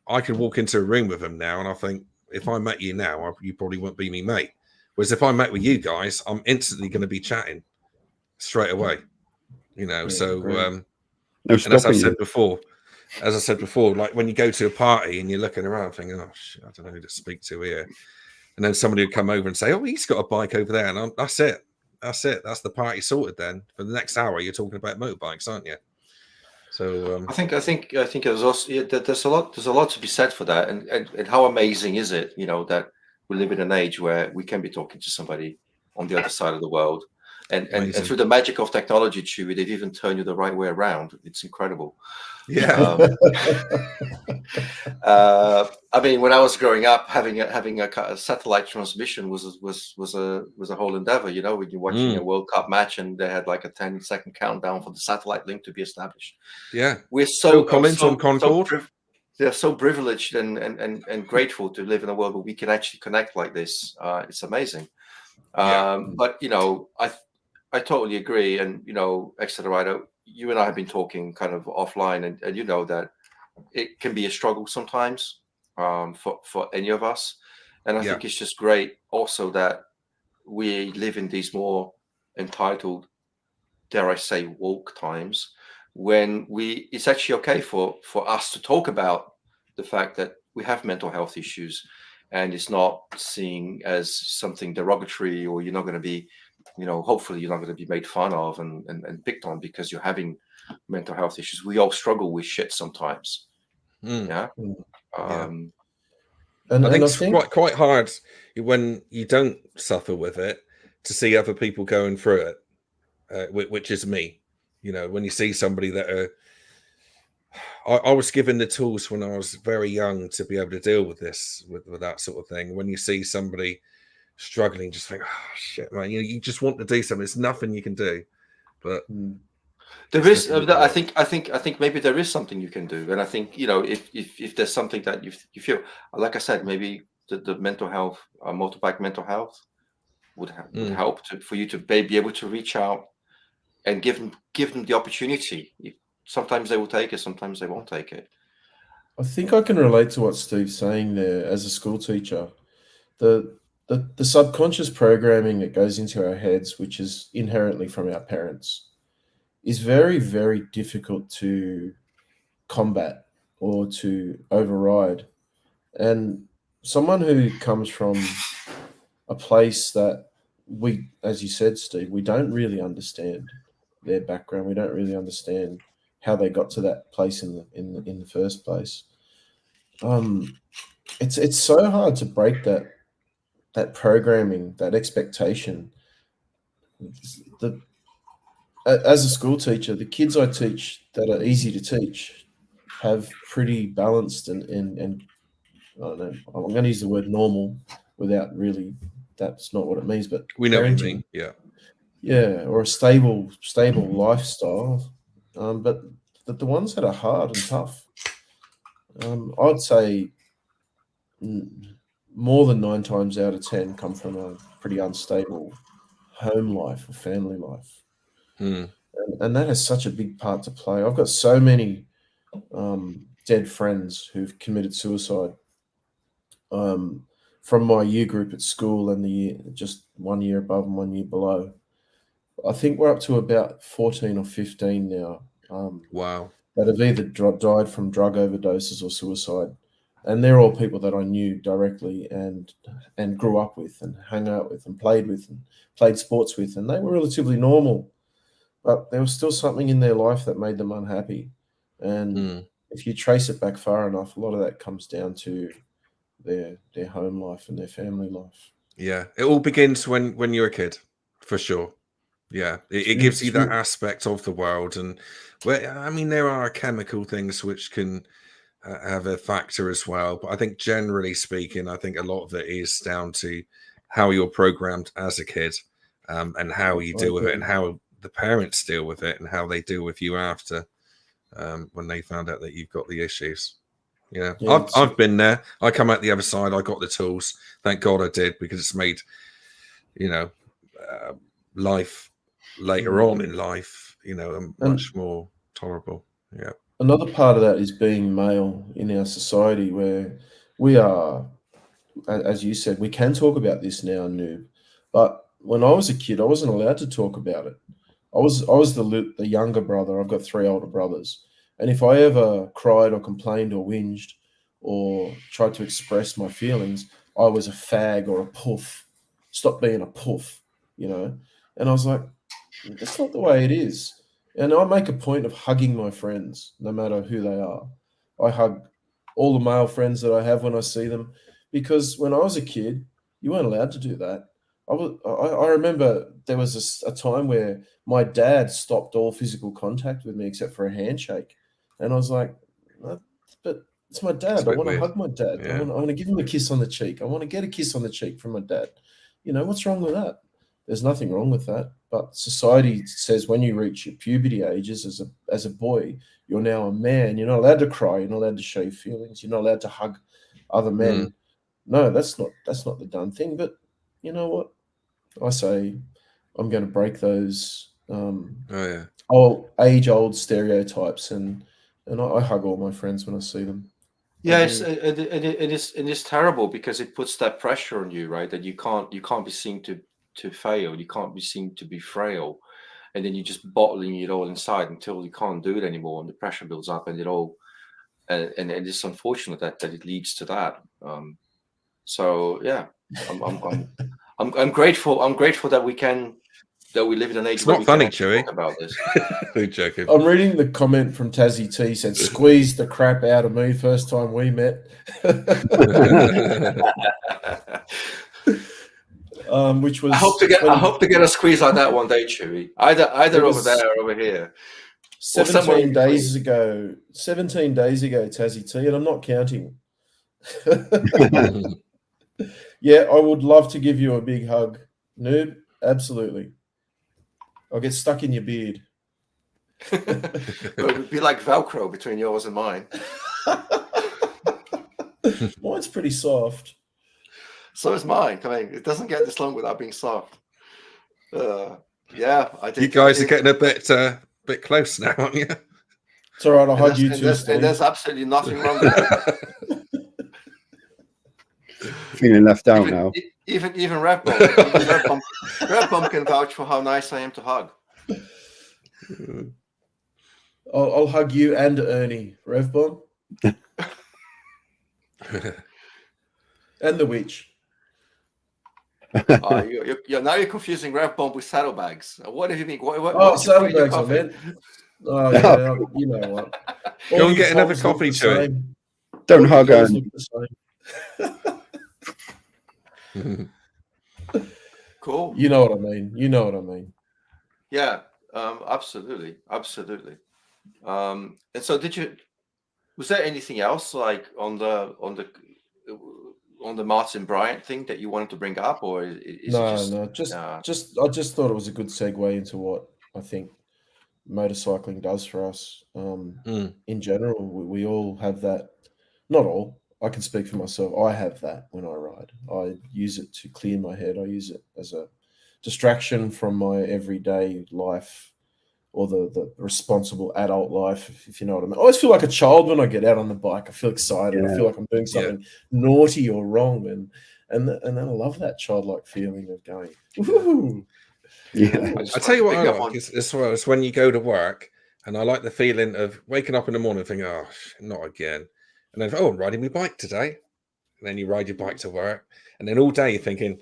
I could walk into a room with them now, and I think if I met you now, you probably wouldn't be me mate. Whereas if I met with you guys, I'm instantly going to be chatting straight away. So No and as I stopping said you. before, like when you go to a party and you're looking around thinking, oh shit, I don't know who to speak to here, and then somebody would come over and say, oh, he's got a bike over there, and that's it, that's the party sorted. Then for the next hour you're talking about motorbikes, aren't you? So I think there's also there's a lot to be said for that, and how amazing is it, that we live in an age where we can be talking to somebody on the other side of the world, and through the magic of technology, Chewie, they've even turned you the right way around. It's incredible. yeah. I mean, when I was growing up, having a satellite transmission was a whole endeavor. When you're watching a World Cup match and they had like a 10-second countdown for the satellite link to be established. Yeah, we're so Collins on Concord. They're so privileged and grateful to live in a world where we can actually connect like this. It's amazing. But I totally agree. And Exeter Rider, you and I have been talking kind of offline, and that it can be a struggle sometimes for any of us. And I think it's just great also that we live in these more entitled, dare I say, woke times, when it's actually okay for us to talk about the fact that we have mental health issues, and it's not seen as something derogatory, or you're not going to be, hopefully you're not going to be made fun of and picked on because you're having mental health issues. We all struggle with shit sometimes. And I think I it's think quite hard when you don't suffer with it to see other people going through it, which is me. You know, when you see somebody that are, I was given the tools when I was very young to be able to deal with this, with that sort of thing. When you see somebody struggling, just think, oh shit, man, you just want to do something. There's nothing you can do, but there is. I think maybe there is something you can do, and I think if there's something that you feel, like I said, maybe the mental health, motorbike mental health would help for you to be able to reach out and give them the opportunity. Sometimes they will take it, sometimes they won't take it. I think I can relate to what Steve's saying there as a school teacher. The subconscious programming that goes into our heads, which is inherently from our parents, is very, very difficult to combat or to override. And someone who comes from a place that we, as you said, Steve, we don't really understand their background. We don't really understand how they got to that place in the first place. It's so hard to break that programming, that expectation. As a school teacher, the kids I teach that are easy to teach have pretty balanced and I don't know, I'm going to use the word normal without really, that's not what it means, but we know what you parenting. mean. Yeah, or a stable lifestyle. But the ones that are hard and tough, I'd say more than 9 times out of 10 come from a pretty unstable home life or family life. And that has such a big part to play. I've got so many dead friends who've committed suicide from my year group at school and the year just 1 year above and 1 year below. I think we're up to about 14 or 15 now. Wow. That have either died from drug overdoses or suicide. And they're all people that I knew directly and grew up with and hung out with and played sports with. And they were relatively normal. But there was still something in their life that made them unhappy. And if you trace it back far enough, a lot of that comes down to their home life and their family life. Yeah, it all begins when you're a kid, for sure. Yeah, it gives you that aspect of the world, and I mean, there are chemical things which can have a factor as well. But I think, generally speaking, I think a lot of it is down to how you're programmed as a kid, and how you deal with it, and how the parents deal with it, and how they deal with you after, when they found out that you've got the issues. Yeah, I've been there. I come out the other side. I got the tools. Thank God I did, because it's made, life later on in life, much more tolerable. Yeah. Another part of that is being male in our society, where we are, as you said, we can talk about this now, Noob. But when I was a kid, I wasn't allowed to talk about it. I was the younger brother. I've got 3 older brothers. And if I ever cried or complained or whinged or tried to express my feelings, I was a fag or a puff. Stop being a puff, And I was like, that's not the way it is. And I make a point of hugging my friends, no matter who they are. I hug all the male friends that I have when I see them, because when I was a kid, you weren't allowed to do that. I remember there was a time where my dad stopped all physical contact with me except for a handshake. And I was like, but it's my dad. I want to hug my dad. Yeah. I want to give him a kiss on the cheek. I want to get a kiss on the cheek from my dad. What's wrong with that? There's nothing wrong with that. But society says when you reach your puberty ages as a boy, you're now a man. You're not allowed to cry. You're not allowed to show feelings. You're not allowed to hug other men. No, that's not the done thing. But you know what? I say I'm going to break those age-old stereotypes, and I hug all my friends when I see them. Yes, it is terrible, because it puts that pressure on you, right? That you can't be seen to fail. You can't be seen to be frail, and then you're just bottling it all inside until you can't do it anymore, and the pressure builds up, and it all, and it's unfortunate that it leads to that. So yeah, I'm grateful. I'm grateful that we can that we live in an age It's where not we funny, can actually Chewy. talk about this. I'm joking. I'm reading the comment from Tassie T. Said, "Squeezed the crap out of me first time we met." Which was I hope to get a squeeze like that one day, Chewy. Either over there or over here. 17 days ago, 17 days ago, Tassie T, and I'm not counting. Yeah, I would love to give you a big hug, Noob. Absolutely. I'll get stuck in your beard. It would be like Velcro between yours and mine. Mine's pretty soft. So is mine. I mean, it doesn't get this long without being soft. Yeah, I did. You guys are getting a bit close now, aren't you? It's all right. I'll hug you too, Steve. And there's absolutely nothing wrong with that. Feeling left out now. Even Red Bump, Red Bump can vouch for how nice I am to hug. I'll hug you and Ernie, Rev Bomb. And the witch. Now you're confusing Rev Bump with saddlebags. What do you mean? Saddlebags, I meant. Oh, yeah, you know what. Go and get another coffee to it. Don't hug her. Cool. You know what I mean. You know what I mean. Yeah, absolutely. And so was there anything else like on the Martin Bryant thing that you wanted to bring up, or is no, it just I just thought it was a good segue into what I think motorcycling does for us. In general, we all have that. Not all. I can speak for myself. I have that when I ride. I use it to clear my head. I use it as a distraction from my everyday life or the responsible adult life, if you know what I mean. I always feel like a child when I get out on the bike. I feel excited. I feel like I'm doing something naughty or wrong. And then I love that childlike feeling of going, woohoo. Yeah. I tell you what I like as well is when you go to work, and I like the feeling of waking up in the morning and thinking, oh, not again. And then, I'm riding my bike today. And then you ride your bike to work. And then all day you're thinking,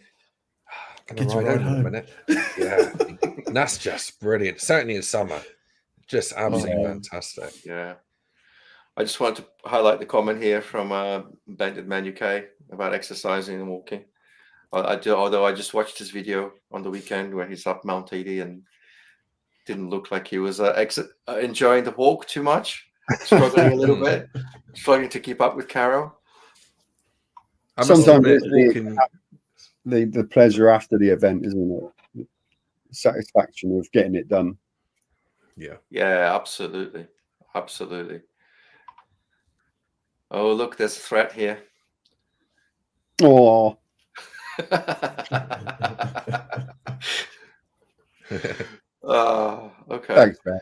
I'm going to ride home in a minute. Yeah. And that's just brilliant. Certainly in summer. Just absolutely fantastic. Yeah. I just wanted to highlight the comment here from Bended Man UK about exercising and walking. Although I just watched his video on the weekend where he's up Mount 80 and didn't look like he was enjoying the walk too much. Struggling a little bit, struggling to keep up with Caro. Sometimes it's the pleasure after the event, isn't it? The satisfaction of getting it done. Yeah, absolutely. Oh, look, there's a threat here. Oh. Okay. Thanks, man.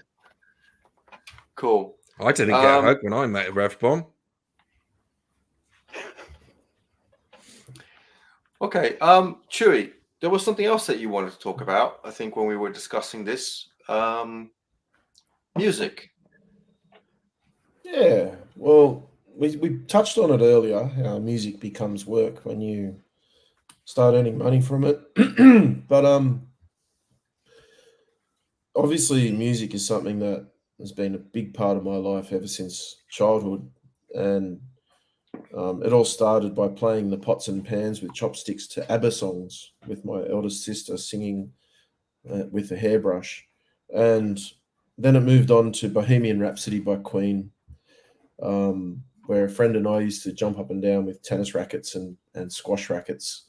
Cool. I didn't get a hug when I met Rev Bomb. Okay. Chewy, there was something else that you wanted to talk about, I think, when we were discussing this. Music. Yeah. Well, we touched on it earlier, how music becomes work when you start earning money from it. But obviously music is something that has been a big part of my life ever since childhood. And it all started by playing the pots and pans with chopsticks to ABBA songs with my eldest sister singing with a hairbrush. And then it moved on to Bohemian Rhapsody by Queen, where a friend and I used to jump up and down with tennis rackets and squash rackets.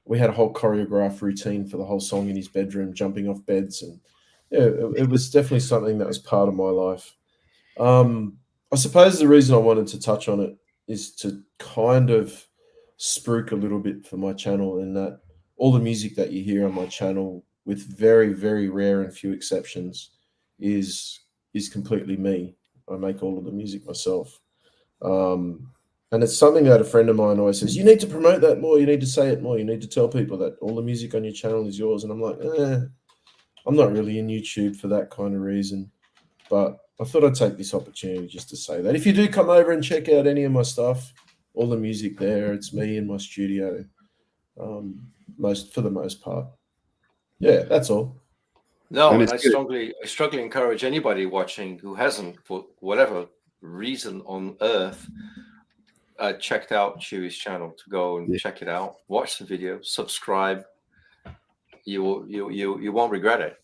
We had a whole choreographed routine for the whole song in his bedroom, jumping off beds. And yeah, it was definitely something that was part of my life. I suppose the reason I wanted to touch on it is to kind of spruik a little bit for my channel, in that all the music that you hear on my channel, with very, very rare and few exceptions, is completely me. I make all of the music myself. And it's something that a friend of mine always says, you need to promote that more, you need to say it more, you need to tell people that all the music on your channel is yours. And I'm like, I'm not really in YouTube for that kind of reason. But I thought I'd take this opportunity just to say that. If you do come over and check out any of my stuff, all the music there, it's me in my studio, for the most part. Yeah, that's all. No, And and it's I good. strongly encourage anybody watching who hasn't, for whatever reason on earth, checked out Chewie's channel, to go and Yeah. check it out, watch the video, subscribe. You won't regret it.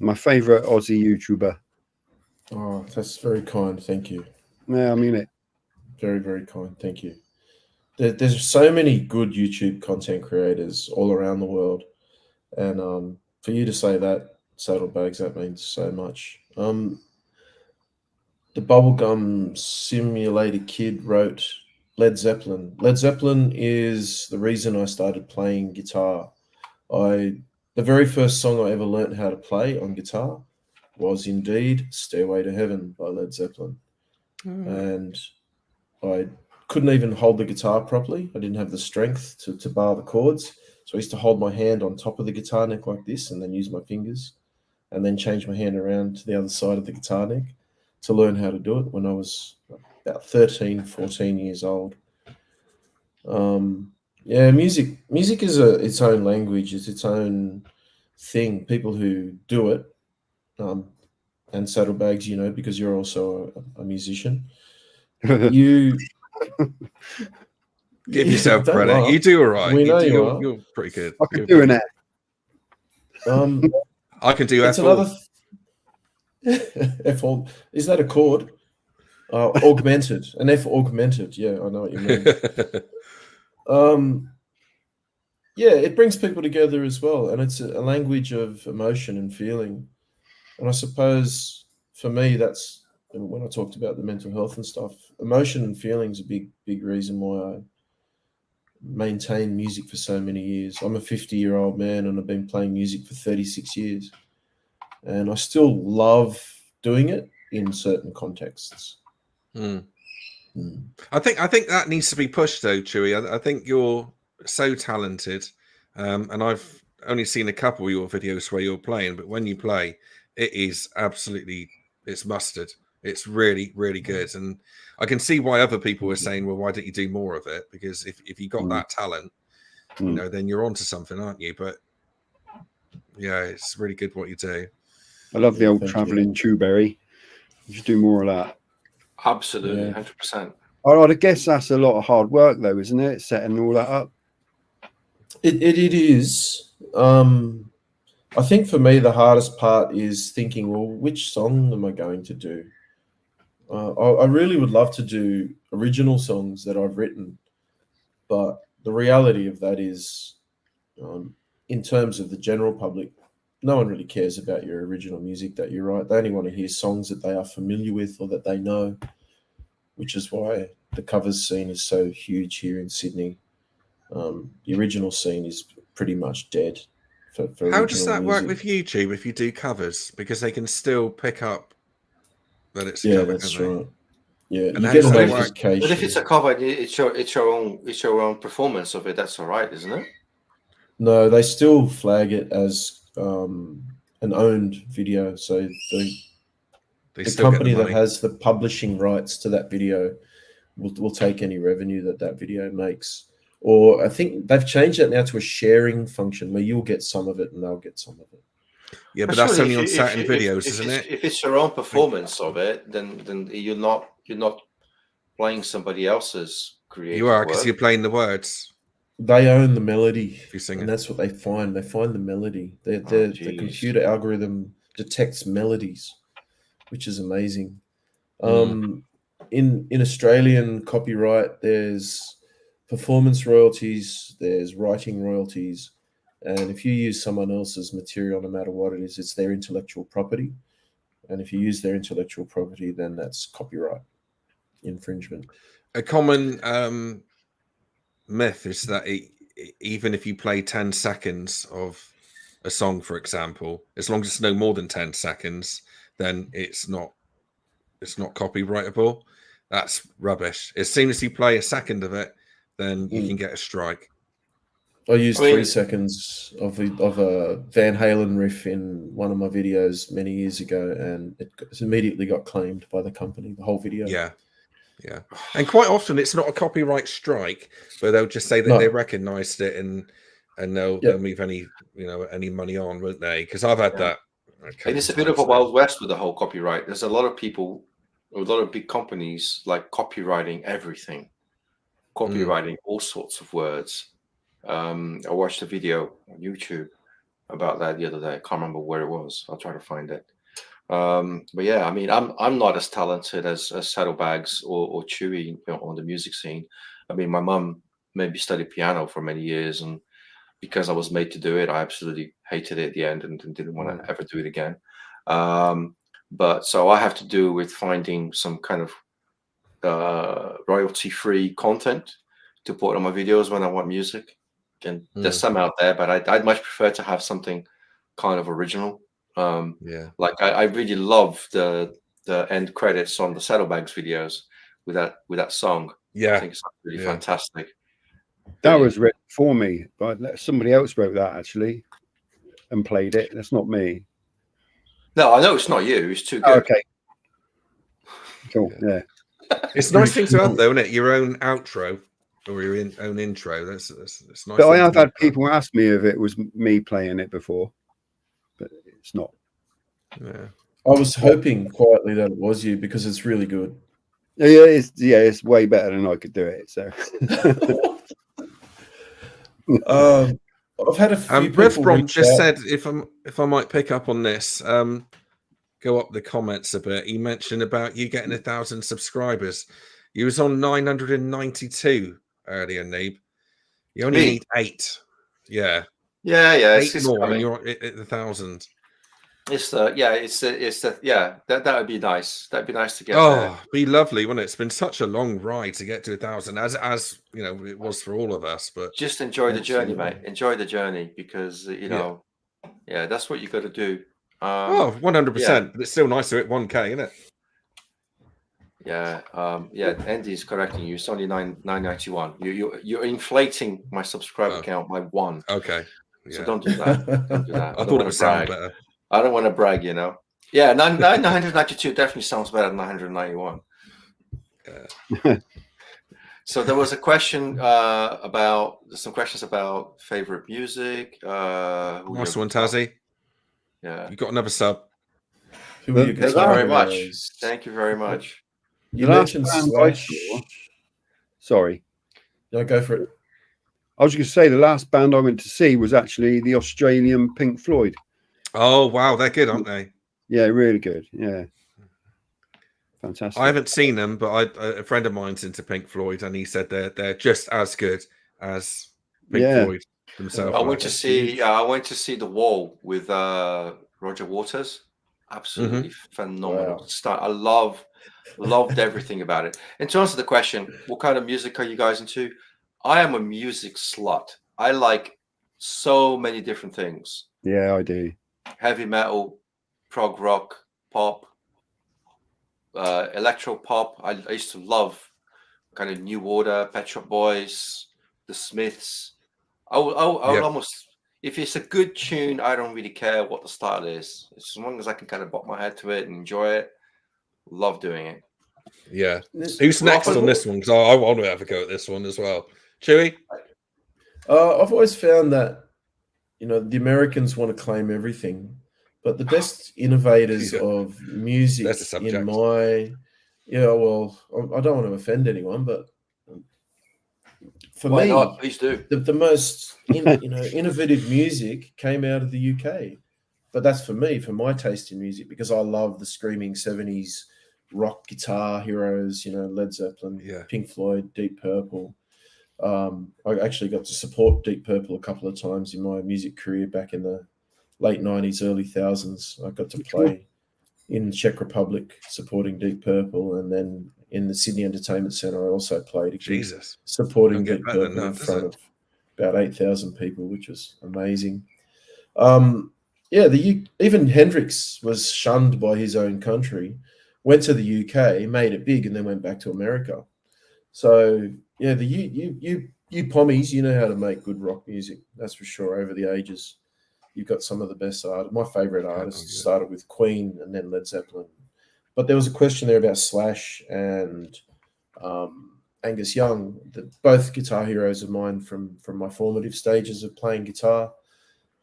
My favorite Aussie YouTuber. Oh, that's very kind. Thank you. Yeah, I mean it. Very, very kind. Thank you. There's so many good YouTube content creators all around the world, and for you to say that, Saddlebags, that means so much. The Bubblegum Simulator Kid wrote Led Zeppelin. Led Zeppelin is the reason I started playing guitar. The very first song I ever learned how to play on guitar was indeed Stairway to Heaven by Led Zeppelin. And I couldn't even hold the guitar properly. I didn't have the strength to bar the chords. So I used to hold my hand on top of the guitar neck like this and then use my fingers and then change my hand around to the other side of the guitar neck to learn how to do it when I was about 13, 14 years old. Yeah, music is its own language. It's its own thing. People who do it, and Saddlebags, you know, because you're also a musician. You give yourself don't credit. laugh. You do all right. We know you are. You're pretty good. I could do an act. I can do It's F4. another F4. Is that a chord? Augmented. An F augmented. Yeah, I know what you mean. Yeah, it brings people together as well, and it's a language of emotion and feeling. And I suppose for me, that's when I talked about the mental health and stuff. Emotion and feeling is a big reason why I maintained music for so many years. I'm a 50-year-old man, and I've been playing music for 36 years, and I still love doing it in certain contexts. I think that needs to be pushed, though, Chewie. I think you're so talented, and I've only seen a couple of your videos where you're playing, but when you play, it is absolutely, it's mustard. It's really, really good, and I can see why other people were saying, well, why don't you do more of it? Because if you got that talent, you know, then you're onto something, aren't you? But yeah, it's really good what you do. I love the old traveling Chewberry. You should do more of that. Absolutely, 100%. I guess that's a lot of hard work, though, isn't it? Setting all that up. It is. I think for me, the hardest part is thinking, well, which song am I going to do? I really would love to do original songs that I've written, but the reality of that is, in terms of the general public, no one really cares about your original music that you write. They only want to hear songs that they are familiar with or that they know, which is why the covers scene is so huge here in Sydney. The original scene is pretty much dead. For How does that work music. with YouTube if you do covers? Because they can still pick up that it's a yeah, cover, that's can't they? right. Yeah, And you how get a does that work? notification. But if it's a cover, it's your own performance of it. That's all right, isn't it? No, they still flag it as an owned video. So the company that has the publishing rights to that video will take any revenue that video makes. Or I think they've changed that now to a sharing function where you'll get some of it and they'll get some of it. Yeah, but that's only on certain videos, isn't it? If it's your own performance of it, then you're not playing somebody else's creative You are, because work. you're playing the words. They own the melody, If you sing and it. that's what they find. They find the melody. The geez. computer algorithm detects melodies, which is amazing. In Australian copyright, there's performance royalties, there's writing royalties, and if you use someone else's material, no matter what it is, it's their intellectual property. And if you use their intellectual property, then that's copyright infringement. A common myth is that even if you play 10 seconds of a song, for example, as long as it's no more than 10 seconds, then it's not copyrightable. That's rubbish. As soon as you play a second of it, then you can get a strike. I used 3 seconds of a Van Halen riff in one of my videos many years ago, and it immediately got claimed by the company, the whole video. Yeah. And quite often it's not a copyright strike, but they'll just say that they recognized it and they'll move any money on, won't they? Because I've had that Okay, And it's a bit of a wild west with the whole copyright. There's a lot of people, a lot of big companies like copywriting everything, copywriting all sorts of words. I watched a video on YouTube about that the other day. I can't remember where it was. I'll try to find it. But yeah, I mean, I'm not as talented as Saddlebags or Chewy on the music scene. I mean, my mum maybe studied piano for many years, and because I was made to do it, I absolutely hated it at the end and didn't want to ever do it again. But so I have to do with finding some kind of royalty-free content to put on my videos when I want music. And there's some out there, but I'd much prefer to have something kind of original. Like I really love the end credits on the Saddlebags videos with that song. I think it's really fantastic. That was written for me, but somebody else wrote that actually and played it. That's not me. No, I know it's not you. It's too good. Oh, okay. Cool. Yeah. It's a nice thing to have, though, isn't it? Your own outro or your own intro. That's nice. But I have had people ask me if it was me playing it before, but it's not. Yeah. I was hoping quietly that it was you because it's really good. Yeah, it's way better than I could do it. So. I've had a few Rev people Brom just out. said if I might pick up on this, go up the comments a bit. He mentioned about you getting 1,000 subscribers. You was on 992 earlier, Noob. You only need 8. Yeah. 8 more, and you're at 1,000. That would be nice. That'd be nice to get. Oh, be lovely, wouldn't it? It's been such a long ride to get to 1,000, as you know, it was for all of us. But just enjoy the journey, mate. Enjoy the journey because you know, that's what you got to do. 100%. But it's still nice to hit 1K, isn't it? Yeah. Andy's correcting you. It's only 991. You're inflating my subscriber count by 1. Okay. So don't do that. Don't do that. I thought it would sound better. I don't want to brag, you know. Yeah, 992 definitely sounds better than 991. So there was a question some questions about favorite music. Nice one, Tazzy. Yeah, you got another sub. Thank you very much. Thank you very much. You mentioned Slash. Sorry. Yeah, go for it. I was going to say the last band I went to see was actually the Australian Pink Floyd. Oh, wow. They're good, aren't they? Yeah, really good. Yeah. Fantastic. I haven't seen them, but a friend of mine's into Pink Floyd, and he said they're just as good as Pink Floyd themselves. I went to see The Wall with Roger Waters. Absolutely phenomenal. Wow. I loved everything about it. In terms of the question, what kind of music are you guys into? I am a music slut. I like so many different things. Yeah, I do. Heavy metal, prog rock, pop, electro pop. I used to love kind of New Order, Pet Shop Boys, The Smiths. I would almost, if it's a good tune, I don't really care what the style is. As long as I can kind of bop my head to it and enjoy it, love doing it. Yeah. Who's next on this one? Because I want to have a go at this one as well. Chewy? I've always found that, you know, the Americans want to claim everything, but the best innovators of music in my, well, I don't want to offend anyone, but for me, please do. The most innovative music came out of the UK, but that's for me, for my taste in music, because I love the screaming 70s rock guitar heroes, Led Zeppelin, Pink Floyd, Deep Purple. I actually got to support Deep Purple a couple of times in my music career back in the late 90s, early 2000s. I got to play in Czech Republic supporting Deep Purple, and then in the Sydney Entertainment Centre I also played supporting Deep Purple in front of about 8,000 people, which was amazing. Even Hendrix was shunned by his own country, went to the UK, made it big, and then went back to America. So you pommies, you know how to make good rock music, that's for sure. Over the ages, you've got some of the best artists. My favorite artists started with Queen and then Led Zeppelin. But there was a question there about Slash and Angus Young, both guitar heroes of mine from my formative stages of playing guitar.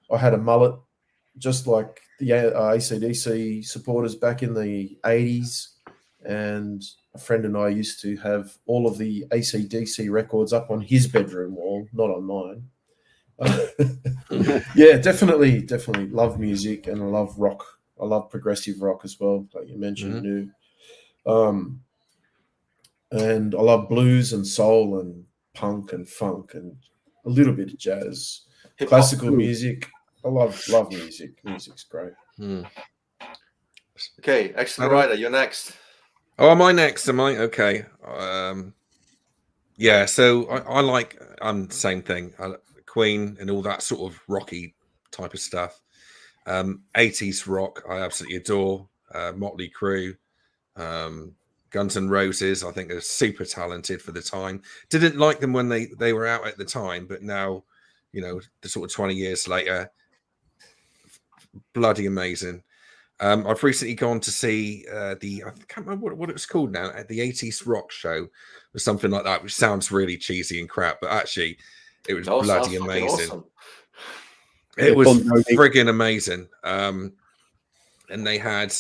I had a mullet just like the AC/DC supporters back in the 80s. And a friend and I used to have all of the AC/DC records up on his bedroom wall, not on mine. Yeah, definitely love music, and I love rock. I love progressive rock as well, like you mentioned, Noob. And I love blues and soul and punk and funk and a little bit of jazz, classical music. I love music. Music's great. Okay, excellent rider, you're next. Oh, am I next? Am I? Okay. Yeah, so I like same thing. Queen and all that sort of rocky type of stuff. 80s rock, I absolutely adore. Motley Crue, Guns N' Roses, I think they're super talented for the time. Didn't like them when they were out at the time, but now, you know, the sort of 20 years later, bloody amazing. I've recently gone to see I can't remember what it was called now, at the 80s rock show or something like that, which sounds really cheesy and crap, but actually it was bloody amazing. Awesome. It was friggin' amazing. And they had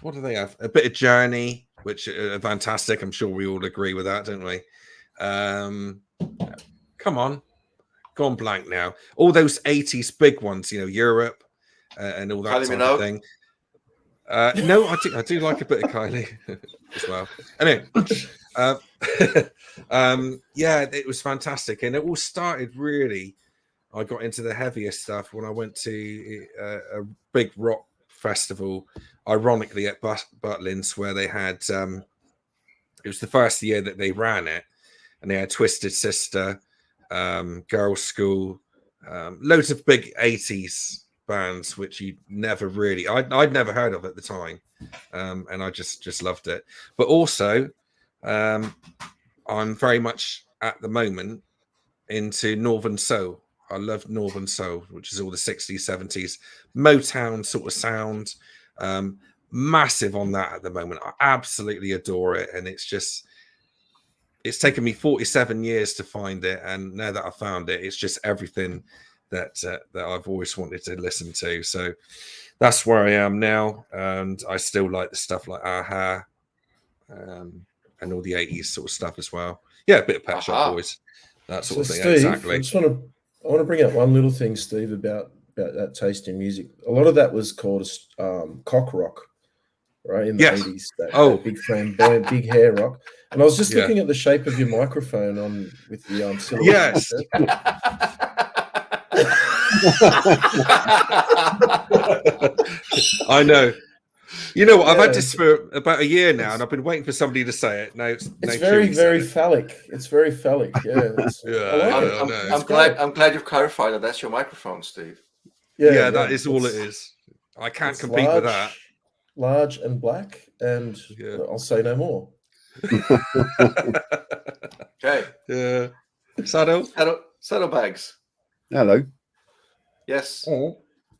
what do they have? A bit of Journey, which are fantastic. I'm sure we all agree with that, don't we? Come on, gone blank now. All those 80s big ones, you know, Europe. And all that type of thing. No, I do like a bit of Kylie as well. Anyway, yeah, it was fantastic, and it all started really. I got into the heavier stuff when I went to a big rock festival, ironically at Butlins, where they had. It was the first year that they ran it, and they had Twisted Sister, Girls' School, loads of big 80s bands which you never really I'd never heard of at the time, and I just loved it. But also I'm very much at the moment into Northern Soul. I love Northern Soul, which is all the 60s 70s Motown sort of sound. Massive on that at the moment. I absolutely adore it, and it's taken me 47 years to find it, and now that I found it, it's just everything that I've always wanted to listen to. So that's where I am now, and I still like the stuff like Aha, and all the 80s sort of stuff as well. Yeah, a bit of Pet Shop Boys, that sort of thing. Steve, exactly. I want to bring up one little thing, Steve, about that taste in music. A lot of that was called cock rock, right, in the 80s. That big flamboyant, big hair rock. And I was just looking at the shape of your microphone on with the silhouette. Yes. I know. You know what? I've had this for about a year now, and I've been waiting for somebody to say it. It's very phallic. It's very phallic. Yeah. I'm glad you've clarified that that's your microphone, Steve. Yeah, that is all it is. I can't compete with that. Large and black, and I'll say no more. Okay. Yeah. Saddlebags. Hello. Yes.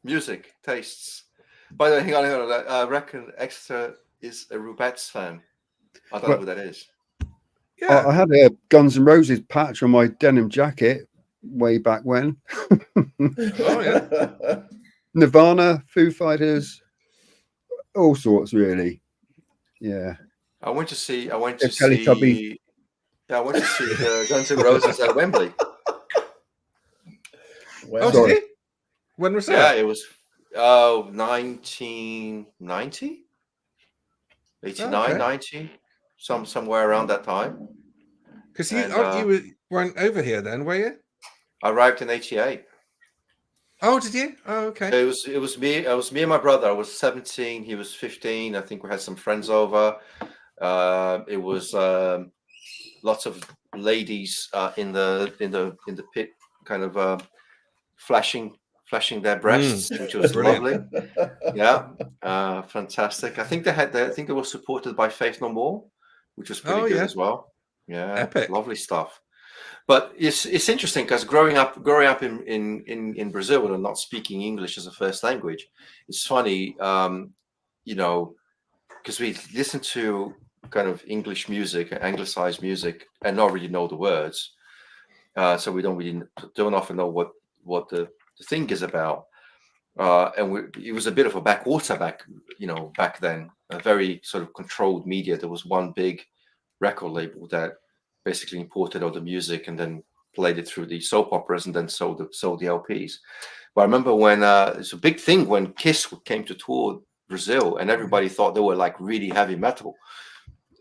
Music tastes. By the way, hang on. I reckon Exeter is a Rubettes fan. I don't know who that is. Yeah. I had a Guns N' Roses patch on my denim jacket way back when. Oh yeah. Nirvana, Foo Fighters, all sorts really. Yeah. I went to see Guns N' Roses at Wembley. Well, did you? When was that? Yeah, it was 1990, 89, 90, somewhere around that time. Because you weren't over here then, were you? I arrived in 88. Oh, did you? Oh, okay. It was me and my brother. I was 17. He was 15. I think we had some friends over. It was lots of ladies in the pit, kind of flashing their breasts, which was lovely. Yeah, fantastic. I think they were supported by Faith No More, which was pretty good as well. Yeah, epic, lovely stuff. But it's interesting because growing up in Brazil and not speaking English as a first language, it's funny, you know, because we listen to kind of English music, anglicized music, and not really know the words, so we don't often know what the thing is about. And it was a bit of a backwater back then, a very sort of controlled media. There was one big record label that basically imported all the music and then played it through the soap operas and then sold the LPs. But I remember when it's a big thing when Kiss came to tour Brazil, and everybody thought they were like really heavy metal.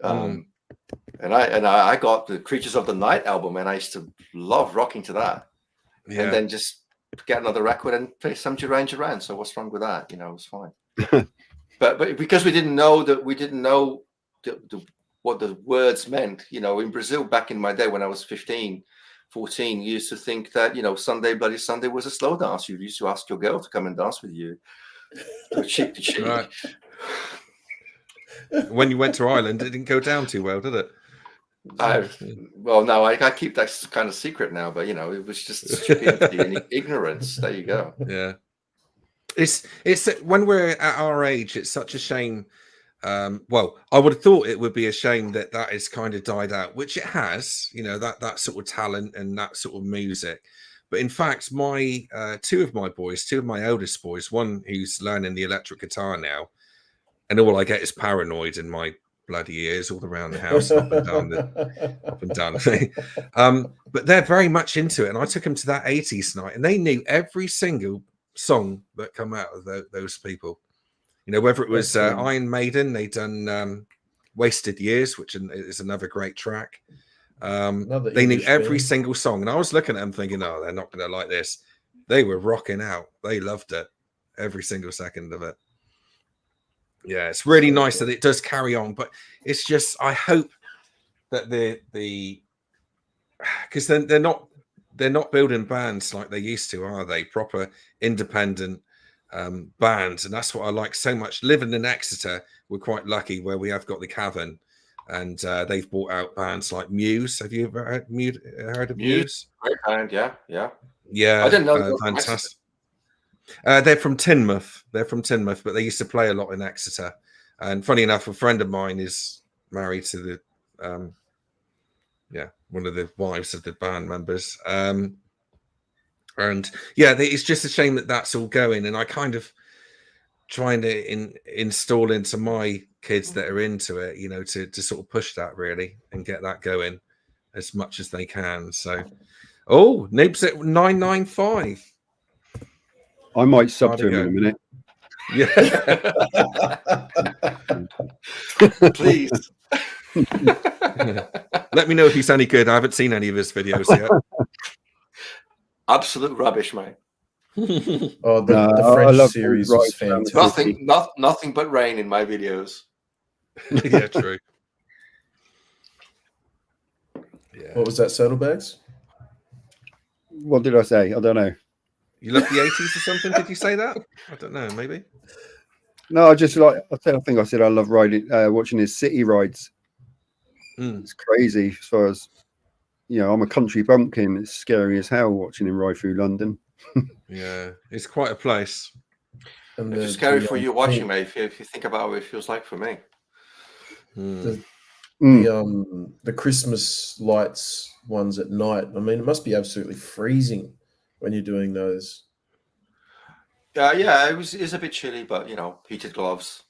And I got the Creatures of the Night album, and I used to love rocking to that. Yeah. And then just get another record and play some Duran Duran. So what's wrong with that? It was fine. but because we didn't know what the words meant. In Brazil back in my day when I was 15, 14, you used to think that Sunday Bloody Sunday was a slow dance. You used to ask your girl to come and dance with you, cheek to cheek. Right. When you went to Ireland, it didn't go down too well, did it? Well, no, I keep that kind of secret now, but it was just stupidity and ignorance. There you go. Yeah, it's when we're at our age, it's such a shame. Well, I would have thought it would be a shame that has kind of died out, which it has. That sort of talent and that sort of music. But in fact, my two of my eldest boys, one who's learning the electric guitar now, and all I get is Paranoid in my bloody ears all around the house, up and down the thing. But they're very much into it, and I took them to that 80s night, and they knew every single song that come out of those people. Whether it was Iron Maiden, they done Wasted Years, which is another great track. They knew every single song, and I was looking at them thinking, oh, they're not going to like this. They were rocking out. They loved it, every single second of it. Yeah, it's really nice that it does carry on, but it's just, I hope that because they're not building bands like they used to, are they? Proper independent bands, and that's what I like so much. Living in Exeter, we're quite lucky where we have got the Cavern, and they've brought out bands like Muse. Have you ever heard of Muse? Great band, yeah. I didn't know. Fantastic. They're from Teignmouth. But they used to play a lot in Exeter. And funny enough, a friend of mine is married to the one of the wives of the band members. And yeah, it's just a shame that that's all going. And I kind of trying to install into my kids that are into it, to sort of push that really and get that going as much as they can. So, Noob's at 995. I might sub to him in a minute. Yeah. Please. Let me know if he's any good. I haven't seen any of his videos yet. Absolute rubbish, mate. The French series was fantastic. Nothing but rain in my videos. Yeah, true. Yeah. What was that, Saddlebags? What did I say? I don't know. You love the 80s or something? Did you say that? I don't know. Maybe. No, I think I said I love watching his city rides. It's crazy as far as I'm a country bumpkin. It's scary as hell watching him ride through London. Yeah, it's quite a place. And it's scary for you watching, mate. If you think about what it feels like for me. The Christmas lights ones at night. I mean, it must be absolutely freezing when you're doing those. Yeah, it's a bit chilly, but heated gloves,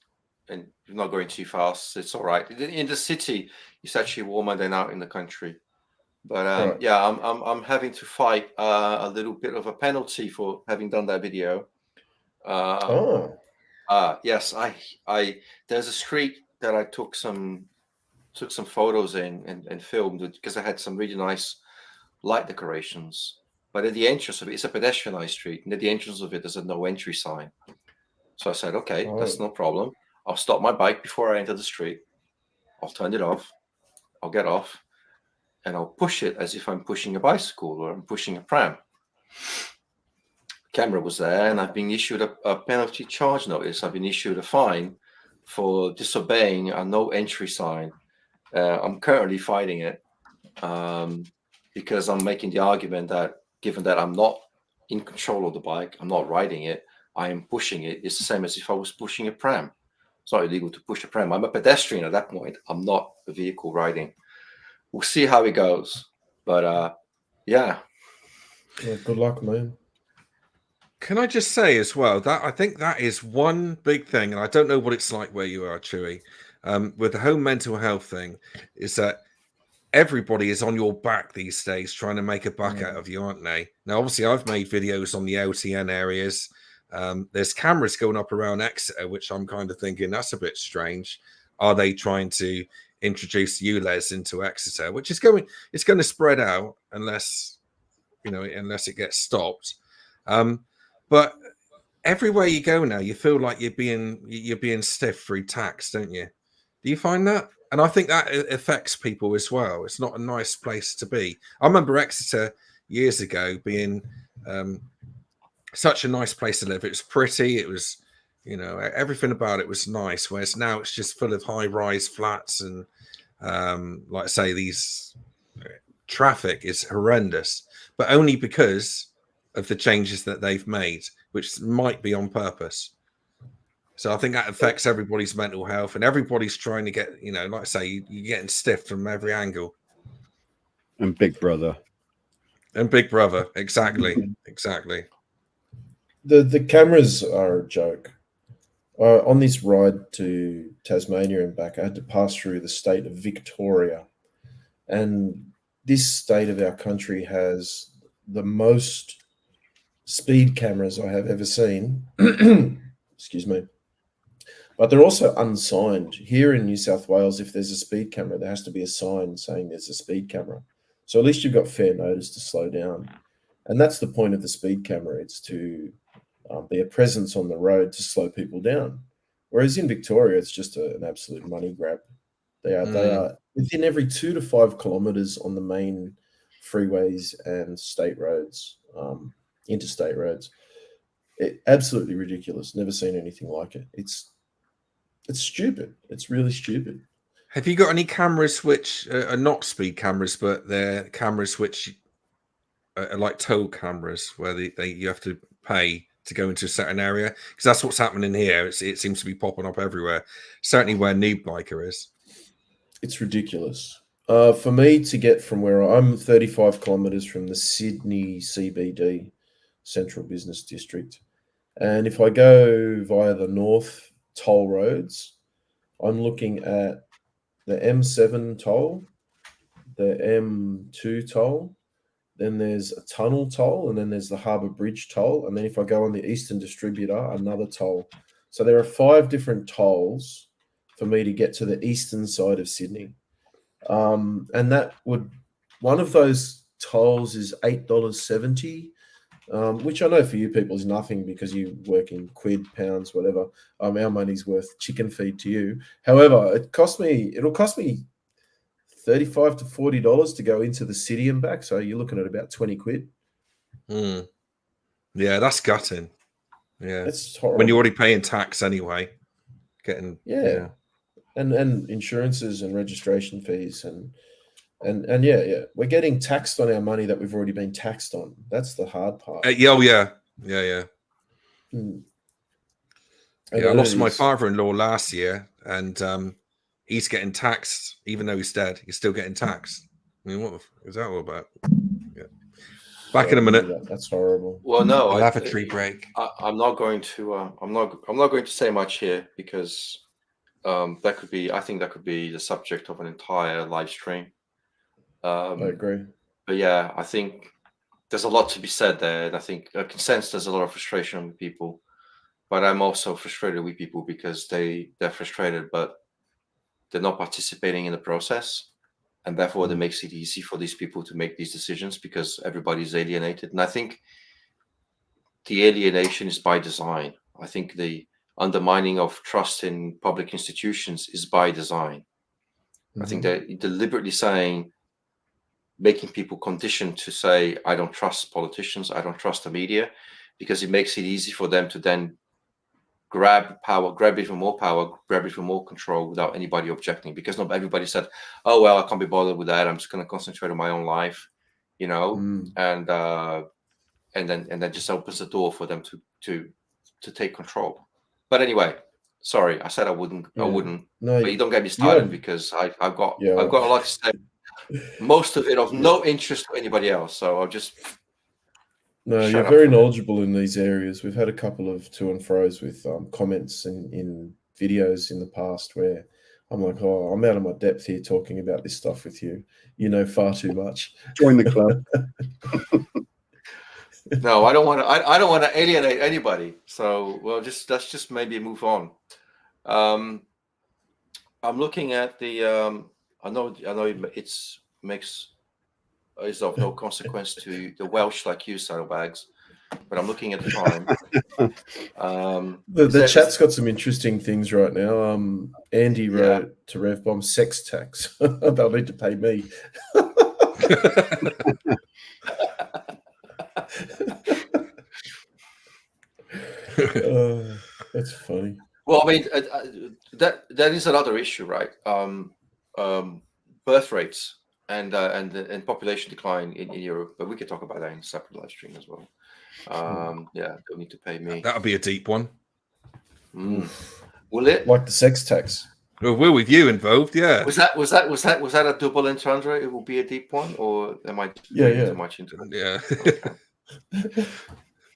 and you're not going too fast. It's all right. In the city, it's actually warmer than out in the country. But yeah, I'm having to fight a little bit of a penalty for having done that video. Yes, I there's a street that I took some photos in and filmed because I had some really nice light decorations. But at the entrance of it, it's a pedestrianised street, and at the entrance of it, there's a no entry sign. So I said, okay, that's no problem. I'll stop my bike before I enter the street. I'll turn it off. I'll get off, and I'll push it as if I'm pushing a bicycle or I'm pushing a pram. Camera was there, and I've been issued a penalty charge notice. I've been issued a fine for disobeying a no entry sign. I'm currently fighting it because I'm making the argument that given that I'm not in control of the bike, I'm not riding it, I am pushing it. It's the same as if I was pushing a pram. It's not illegal to push a pram. I'm a pedestrian at that point. I'm not a vehicle riding. We'll see how it goes. But yeah. Good luck, man. Can I just say as well that I think that is one big thing, and I don't know what it's like where you are, Chewy, with the whole mental health thing, is that everybody is on your back these days trying to make a buck out of you, aren't they? Now, obviously, I've made videos on the LTN areas. There's cameras going up around Exeter, which I'm kind of thinking that's a bit strange. Are they trying to introduce ULEZ into Exeter, which is going to spread out unless it gets stopped. But everywhere you go now, you feel like you're being stiffed through tax, don't you? Do you find that? And I think that affects people as well. It's not a nice place to be. I remember Exeter years ago being such a nice place to live. It was pretty. It was, everything about it was nice. Whereas now it's just full of high-rise flats and, like I say, these traffic is horrendous, but only because of the changes that they've made, which might be on purpose. So I think that affects everybody's mental health, and everybody's trying to get, like I say, you're getting stiffed from every angle. And Big Brother. Exactly. Exactly. The cameras are a joke. On this ride to Tasmania and back, I had to pass through the state of Victoria. And this state of our country has the most speed cameras I have ever seen. Excuse me. But they're also unsigned. Here in New South Wales, if there's a speed camera, there has to be a sign saying there's a speed camera. So at least you've got fair notice to slow down. And that's the point of the speed camera. It's to be a presence on the road to slow people down. Whereas in Victoria, it's just an absolute money grab. They are within every 2 to 5 kilometers on the main freeways and state roads, interstate roads. Absolutely ridiculous. Never seen anything like it. It's stupid. It's really stupid. Have you got any cameras which are not speed cameras, but they're cameras which are like tow cameras, where you have to pay to go into a certain area? Because that's what's happening here. It seems to be popping up everywhere. Certainly where NooBiker is. It's ridiculous. For me to get from where I'm 35 kilometers from the Sydney CBD, Central Business District, and if I go via the north toll roads, I'm looking at the M7 toll, the M2 toll, then there's a tunnel toll, and then there's the Harbour Bridge toll, and then if I go on the Eastern Distributor, another toll. So there are 5 different tolls for me to get to the eastern side of Sydney. And one of those tolls is $8.70, which I know for you people is nothing because you work in quid, pounds, whatever. Our money's worth chicken feed to you. However, it'll cost me $35 to $40 to go into the city and back. So you're looking at about 20 quid. Yeah, that's gutting. Yeah, it's horrible. When you're already paying tax anyway. Yeah. And insurances and registration fees and yeah, we're getting taxed on our money that we've already been taxed on. That's the hard part. Yeah. I lost my father-in-law last year, and he's getting taxed even though he's dead. He's still getting taxed. I mean, what is that all about? Yeah. Back in a minute. That's horrible. Well, no, I'll have a tree break. I'm not going to. I'm not going to say much here because that could be. I think that could be the subject of an entire live stream. I agree. But yeah, I think there's a lot to be said there, and I think I can sense there's a lot of frustration with people. But I'm also frustrated with people because they're frustrated, but they're not participating in the process, and therefore that makes it easy for these people to make these decisions because everybody's alienated. And I think the alienation is by design. I think the undermining of trust in public institutions is by design. I think they're deliberately making people conditioned to say, I don't trust politicians, I don't trust the media, because it makes it easy for them to then grab power, grab even more power, grab even more control without anybody objecting, because not everybody said, oh, well, I can't be bothered with that. I'm just going to concentrate on my own life, and then just opens the door for them to take control. But anyway, sorry, I said I wouldn't. No, but you don't get me started because I've got a lot to say. Most of it of no interest to anybody else. So I'll just. No, Shut you're up very for me. knowledgeable in these areas. We've had a couple of to and fro's with comments in videos in the past where I'm like, oh, I'm out of my depth here talking about this stuff with you. You know far too much. Join the club. No, I don't want to. I don't want to alienate anybody. So, well, let's just maybe move on. I'm looking at the. I know it's makes is of no consequence to the Welsh like you saddlebags, but I'm looking at the time. The chat's got some interesting things right now. Andy wrote to RevBomb sex tax. They'll need to pay me. That's funny. Well, I mean, that is another issue, right? Birth rates and population decline in Europe, but we could talk about that in a separate live stream as well. Yeah, they'll need to pay me. That'll be a deep one. Will it? Like the sex tax? Well, we're with you involved, yeah. Was that a double entendre? It will be a deep one, or am I reading too much into it? Yeah. Okay.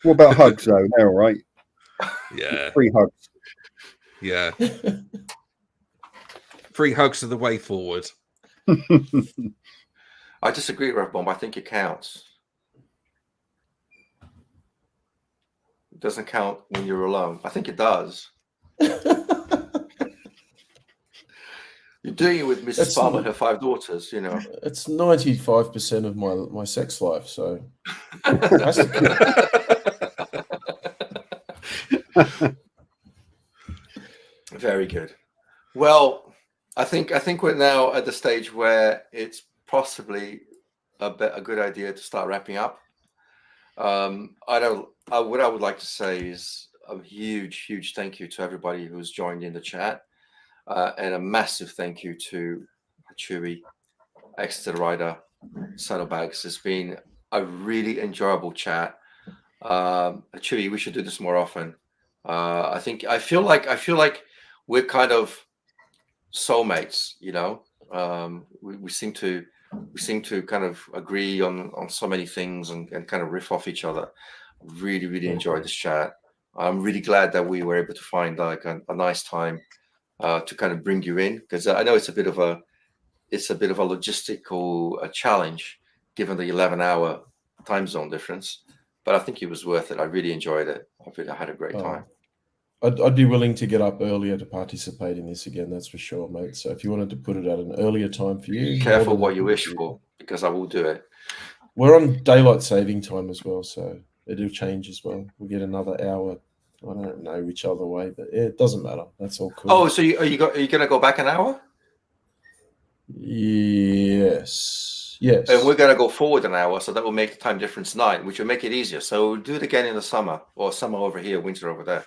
What about hugs though? They're all right. Yeah. Free hugs. Yeah. Free hugs are the way forward. I disagree, Rev Bomb. I think it counts. It doesn't count when you're alone. I think it does. You're doing it with Mrs. Palmer and her 5 daughters, you know. It's 95% of my sex life, so Very good. Well, I think we're now at the stage where it's possibly a good idea to start wrapping up. What I would like to say is a huge thank you to everybody who's joined in the chat, and a massive thank you to Hachewie, Exeter Rider, Saddlebags. It's been a really enjoyable chat. Hachewie, we should do this more often. I feel like we're kind of soulmates, you know. We seem to kind of agree on so many things and kind of riff off each other. Really enjoyed this chat. I'm really glad that we were able to find like a nice time to kind of bring you in, because I know it's a bit of a logistical challenge given the 11-hour time zone difference, but I think it was worth it. I really enjoyed it. I had a great time. I'd be willing to get up earlier to participate in this again, that's for sure, mate. So if you wanted to put it at an earlier time for you, careful what you wish for, because I will do it. We're on daylight saving time as well, so it'll change as well. We'll get another hour. I don't know which other way, but yeah, it doesn't matter. That's all cool. Oh, so are you going to go back an hour? Yes. And we're going to go forward an hour, so that will make the time difference 9, which will make it easier. So we'll do it again in the summer, or summer over here, winter over there.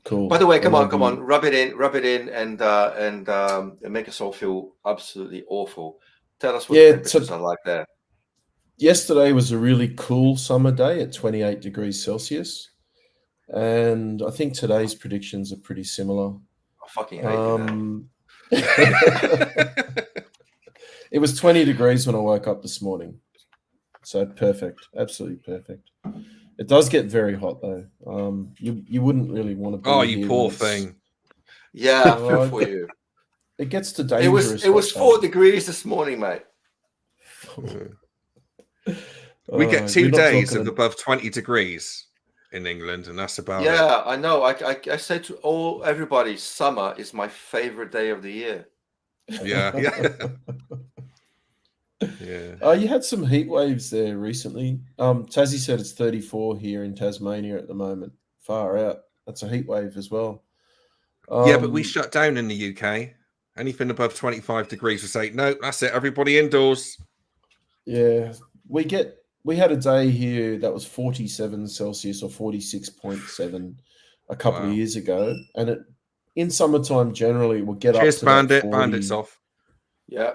Cool. By the way, come on, rub it in, and make us all feel absolutely awful. Tell us what the temperatures are like there. Yesterday was a really cool summer day at 28 degrees Celsius, and I think today's predictions are pretty similar. I fucking hate that. It was 20 degrees when I woke up this morning, so perfect, absolutely perfect. It does get very hot though. You wouldn't really want to be. Oh, you poor thing. Yeah, I feel for you. It gets to dangerous. It was 4 degrees this morning, mate. We get 2 days of above 20 degrees in England, and that's about it. Yeah, I know. I say to everybody, summer is my favorite day of the year. Yeah. Yeah. You had some heat waves there recently. Tassie said it's 34 here in Tasmania at the moment. Far out. That's a heat wave as well. Yeah, but we shut down in the UK. Anything above 25 degrees, we say, no, that's it. Everybody indoors. Yeah, we had a day here that was 47 Celsius or 46.7 a couple of years ago, and in summertime generally we'll get Cheers, up to Bandit. Bandit's off. Yeah.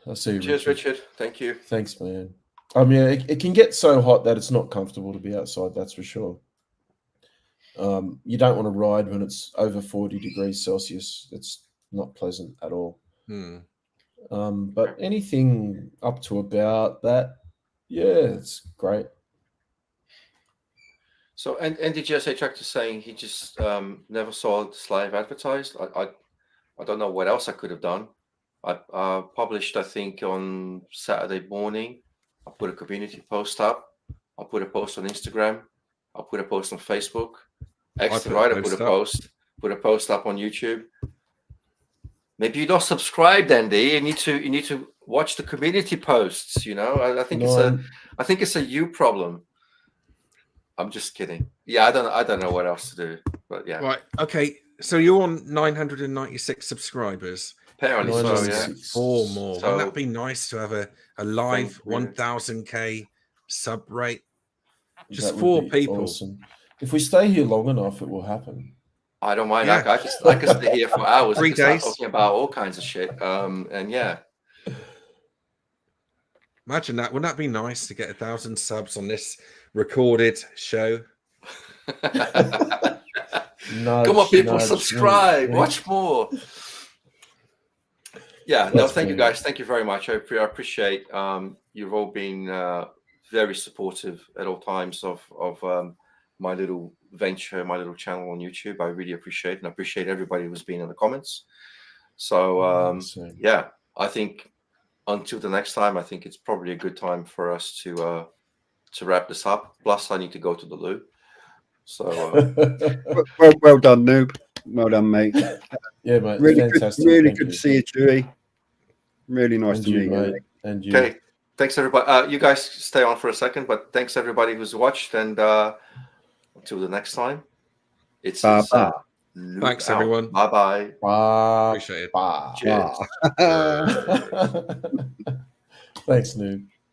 I see. Cheers, Richard. Thank you. Thanks, man. Yeah, it can get so hot that it's not comfortable to be outside. That's for sure. You don't want to ride when it's over 40 degrees Celsius. It's not pleasant at all. But anything up to about that, Yeah, it's great. So, and NDGSA Tractor saying he just never saw this live advertised. I don't know what else I could have done. I published, I think, on Saturday morning. I put a community post up. I put a post on Instagram. I put a post on Facebook. Extra right, I put a post. Put a post up on YouTube. Maybe you're not subscribed, Andy. You need to watch the community posts. You know, I think it's a you problem. I'm just kidding. Yeah, I don't know what else to do, but yeah. Right. Okay. So you're on 996 subscribers. Apparently so, yeah. 4 more. So, Wouldn't that be nice to have a live 1000k sub rate? Just 4 people. Awesome. If we stay here long enough, it will happen. I don't mind. Yeah. I can stay here for hours. 3 days talking about all kinds of shit. And yeah. Imagine that. Wouldn't that be nice to get 1,000 subs on this recorded show? Come on, people, subscribe. Watch more. Yeah, no, thank you guys. Thank you very much. I appreciate you've all been very supportive at all times of my little venture, my little channel on YouTube. I really appreciate it, and I appreciate everybody who's been in the comments. So yeah, I think until the next time, I think it's probably a good time for us to wrap this up. Plus, I need to go to the loo. So well done, Noob. Well done, mate. Yeah, mate. Really fantastic. Really good to see you, Chewie. Really nice to meet you, mate. And you. Okay, thanks everybody. You guys stay on for a second, but thanks everybody who's watched, and until the next time, it's thanks everyone. Bye. Appreciate it. Bye. Cheers. Thanks, Noob.